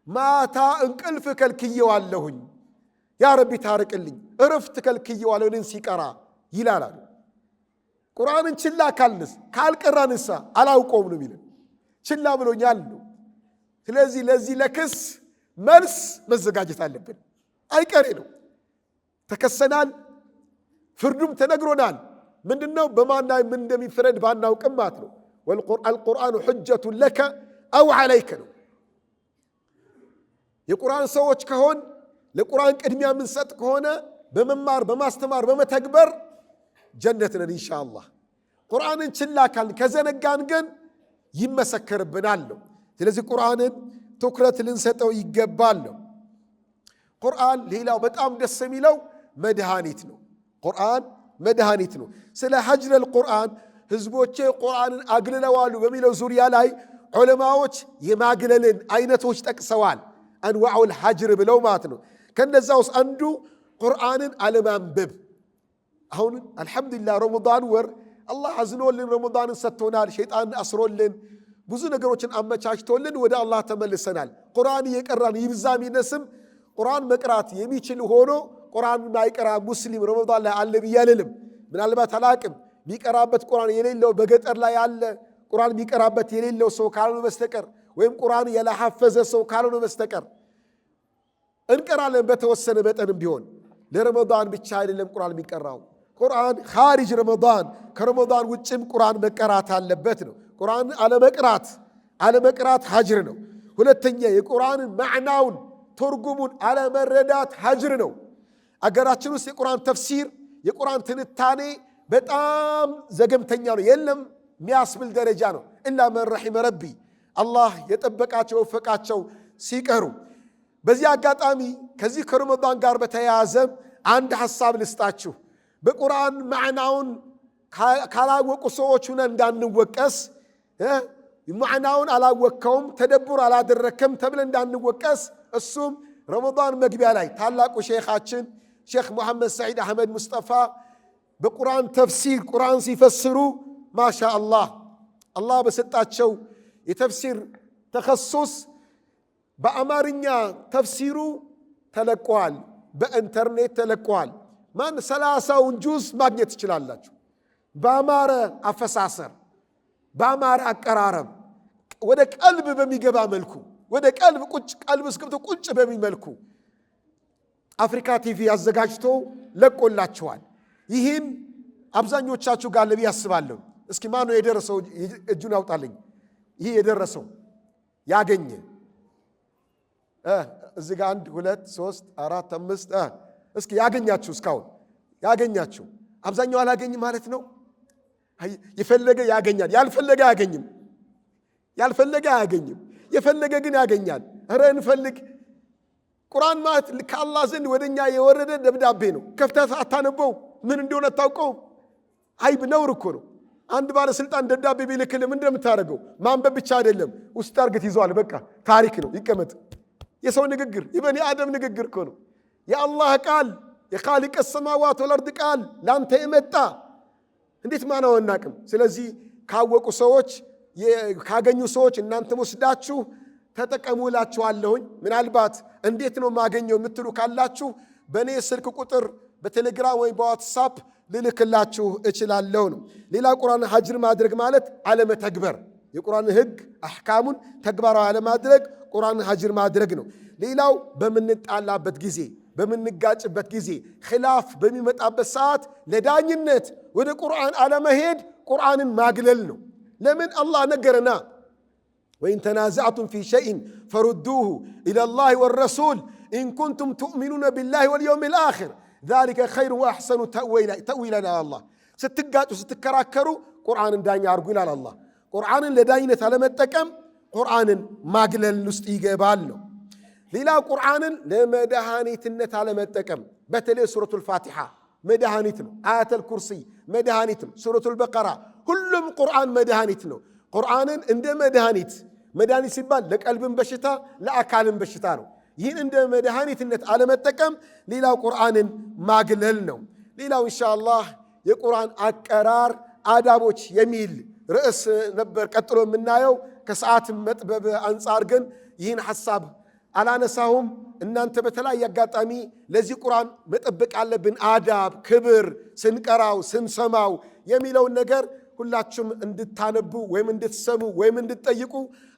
ማታ እንቅልፍ ከልክዬዋለሁኝ ያ ረቢ ታረቅልኝ እረፍት ከልክዬዋለሁኝ ሲቀራ ይላል ቁርአንን ችላ ካልቀራንሳ አላውቀውም ነው የሚለው ችላ ብሎኛል ነው ስለዚህ ለዚህ ለክስ መልስ መዘጋጀት አለብን አይቀሬ ነው ተከሰናል ፍርዱም ተነግሮናል ምንድነው በማን ላይ ምን እንደሚፈረድ ባናውቅም ማለት ነው والقرآن حجة لك أو عليك ነው የቁርአን ሰዎች ከሆን ለቁርአን ቅድሚያ ምንሰጥ ከሆነ በመማር በማስተማር በመተግበር ጀነት ነን ኢንሻአላህ ቁርአንን ችላ ካልን ከዘነጋን ግን ይመሰከርብናል ስለዚህ ቁርአንን ትኩረት ልንሰጠው ይገባል ቁርአን ሌላው በጣም ደስ የሚለው መድኃኒት ነው ቁርአን መድኃኒት ነው ስለ ሐጅር القرآن ህዝቦቼ ቁርአንን አግልለዋሉ በሚለው ዙሪያ ላይ ዑለማዎች የማግለልን አይነቶች ጠቅሰዋል አንዋዑ الحجر ብለው ማለት ነው ከነዛውስ አንዱ ቁርአንን አለማንበብ አሁን አልহামዱሊላህ ረመዳን ወር አላህ አዝኖልን ረመዳንን ሰጥቶናል ሸይጣን አስሮልን ብዙ ነገሮችን አመቻችቶልን ወደ አላህ ተመልሰናል ቁርአን እየቀራን ይብዛም ይነስም ቁርአን መቅራት የሚችል ሆኖ ቁርአን ማይቀራ ሙስሊም ረመዳን ላይ አለ ብያለልም ምናልባት አላቅም ሚቀራበት ቁርአን የሌለው በገጠር ላይ አለ ቁርአን ሚቀራበት የሌለው ሰው ካልሆነ በስተቀር ወይም ቁርአን ያላሐፈዘ ሰው ካልሆነ በስተቀር እንቀራለን በተወሰነ መጠንም ቢሆን ለረመዳን ብቻ አይደለም ቁርአን የሚቀራው ቁርአን ኻሪጅ ረመዳን ከረመዳን ውጭም ቁርአን መቀራት አለበት ነው ቁርአን አለመቅራት ሐጅር ነው ሁለተኛ የቁርአንን ማዕናውን ትርጉሙን አለመረዳት ሐጅር ነው አገራችን ውስጥ የቁርአን ተፍሲር የቁርአን ትንታኔ በጣም ዘገምተኛ ነው የለም የሚያስብል ደረጃ ነው ኢላ መን ረሒመ ረቢ አላህ የጠበቃቸው ወፈቃቸው ሲቀሩ በዚህ አጋጣሚ ከዚህ ከረመዳን ጋር በተያያዘ አንድ ሐሳብ ልስጣችሁ በቁርአን ማዕናውን ካላወቁ ሰዎች ሆነ እንዳንወቀስ ማዕናውን አላወቀውም ተደቡር አላደረከም ተብለ እንዳንወቀስ እሱም ረመዳን መግቢያ ላይ ታላቁ ሼኻችን ሼኽ መሐመድ ሰዒድ አህመድ ሙስጠፋ በቁርአን ተፍሲር ቁርአን ሲፈስሩ ማሻአላህ አላህ በሰጣቸው የተፍሲር ተኸሱስ በአማርኛ ተፍሲሩ ተለቋል በኢንተርኔት ተለቋል ማን 30ውን ጁዝ ማግኘት ይችላልላችሁ በአማረ አፈሳሰር በአማረ አቀራረብ ወደ ቀልብ በሚገባ መልኩ ወደ ቀልብ ቀልብ እስከብቶ ቁጭ በሚመልኩ አፍሪካ ቲቪ አዘጋጅቶ ለቆላችኋል ይህን አብዛኞቻችሁ ጋር ለቢ ያስባለሁ እስኪ ማን ነው የደረሰው እጁን አውጣልኝ ይሄ የደረሰው ያገኘ እዚህ ጋር 1 2 3 4 5 እስኪ ያገኛችሁ እስካሁን ያገኛችሁ አብዛኛው አላገኝ ማለት ነው የፈለገ ያገኛል ያልፈለገ አያገኝም ያልፈለገ አያገኝም የፈለገ ግን ያገኛል ኧረ እንፈልግ ቁርአን ማለት ከአላህ ዘንድ ወደኛ የወረደ ደብዳቤ ነው ከፍተህ አታነበው ምን እንደሆነ ታውቀው አይብ ነውር እኮ ነው አንድ ባለስልጣን ደብዳቤ ቢልክልህ ምን እንደምታደርገው ማንበብ ብቻ አይደለም ውስጥ አርግት ይዟል በቃ ታሪክ ነው ይቀመጥ የሰው ንግግር የበኒ አደም ንግግር እኮ ነው የአላህ ቃል የኻሊቅ السماوات والارض ቃል ላንተ የመጣ እንዴት ማናው እናቅም ስለዚህ ካወቁ ሰዎች ካገኙ ሰዎች እናንተ ወስዳችሁ ተጠቀሙላችኋለሁኝ ምናልባት እንዴት ነው ማገኘው የምትሉ ካላችሁ በኔ ስልክ ቁጥር በቴሌግራም ወይ በዋትስአፕ ልልክላችሁ እችላለሁ ነው ሌላ ቁርአን ሐጅር ማድረግ ማለት አለመተግበር የቁርአን ህግ አህካሙን ተግባራዊ አለማድረግ ቁርአን ሐጅር ማድረግ ነው ሌላው በመንጣላበት ጊዜ በመንጋጭበት ጊዜ ኺላፍ በሚመጣበት ሰዓት ለዳኝነት ወደ ቁርአን አለመሄድ ቁርአንን ማግለል ነው ለምን አላህ ነገረና وإن تنازعتم في شيء فردوه إلى الله والرسول إن كنتم تؤمنون بالله واليوم الآخر ذلك خير وأحسن تأويلا الله ስትጋጩ ስትከራከሩ ቁርአንን ዳኛ አድርጉ ይላል አላህ። ቁርአንን ለዳኝነት አለመጠቀም ቁርአንን ማግለል ውስጥ ይገባል ነው። ሌላ ቁርአንን ለመድኃኒትነት አለመጠቀም፣ በተለይ ሱረቱል ፋቲሓ መድኃኒት ነው። አያተል ኩርሲ መድኃኒት ነው። ሱረቱል በቀራ ሁሉም ቁርአን መድኃኒት ነው። ቁርአንን እንደ መድኃኒት ሲባል ለቀልብም በሽታ ለአካልም በሽታ ነው። ይህን እንደ መድኃኒትነት አለመጠቀም ሌላው ቁርአንን ማግለል ነው። ሌላው ኢንሻአላህ የቁርአን አቀራር አዳቦች የሚል ርዕስ ነበር ቀጥሎ የምናየው። ከሰዓት መጥበብ አንጻር ግን ይህን ሐሳብ አላነሳሁም። እናንተ በተለያየ አጋጣሚ ለዚህ ቁርአን መጠበቅ ያለብን አዳብ፣ ክብር፣ ስንቀራው ስንሰማው የሚለውን ነገር ሁላችሁም እንድታነቡ ወይም እንድትሰሙ ወይም እንድትጠይቁ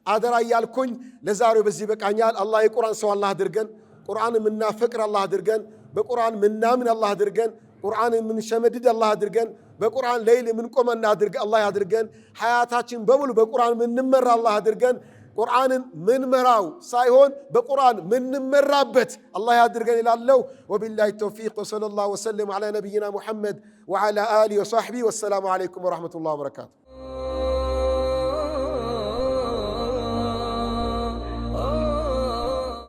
አደራ እያልኩኝ ለዛሬው በዚህ በቃኛል። አላህ የቁርአን ሰው አላህ አድርገን፣ ቁርአን የምናፈቅር አላህ አድርገን፣ በቁርአን ምናምን አላህ አድርገን፣ ቁርአን የምንሸመድድ አላህ አድርገን፣ በቁርአን ሌሊት የምንቆመና አላህ አድርገን፣ ሐያታችን በሙሉ በቁርአን ምንመራ አላህ አድርገን፣ ቁርአንን ምንመራው ሳይሆን በቁርአን ምንመራበት አላህ ያድርገን ይላለው። ወቢላሂ ተውፊቅ ወሰለላሁ ወሰለም ዐላ ነቢይና ሙሐመድ ወዐላ አሊሂ ወሰሕቢሂ ወሰላሙ ዐለይኩም ወረሕመቱላሂ ወበረካቱሁ።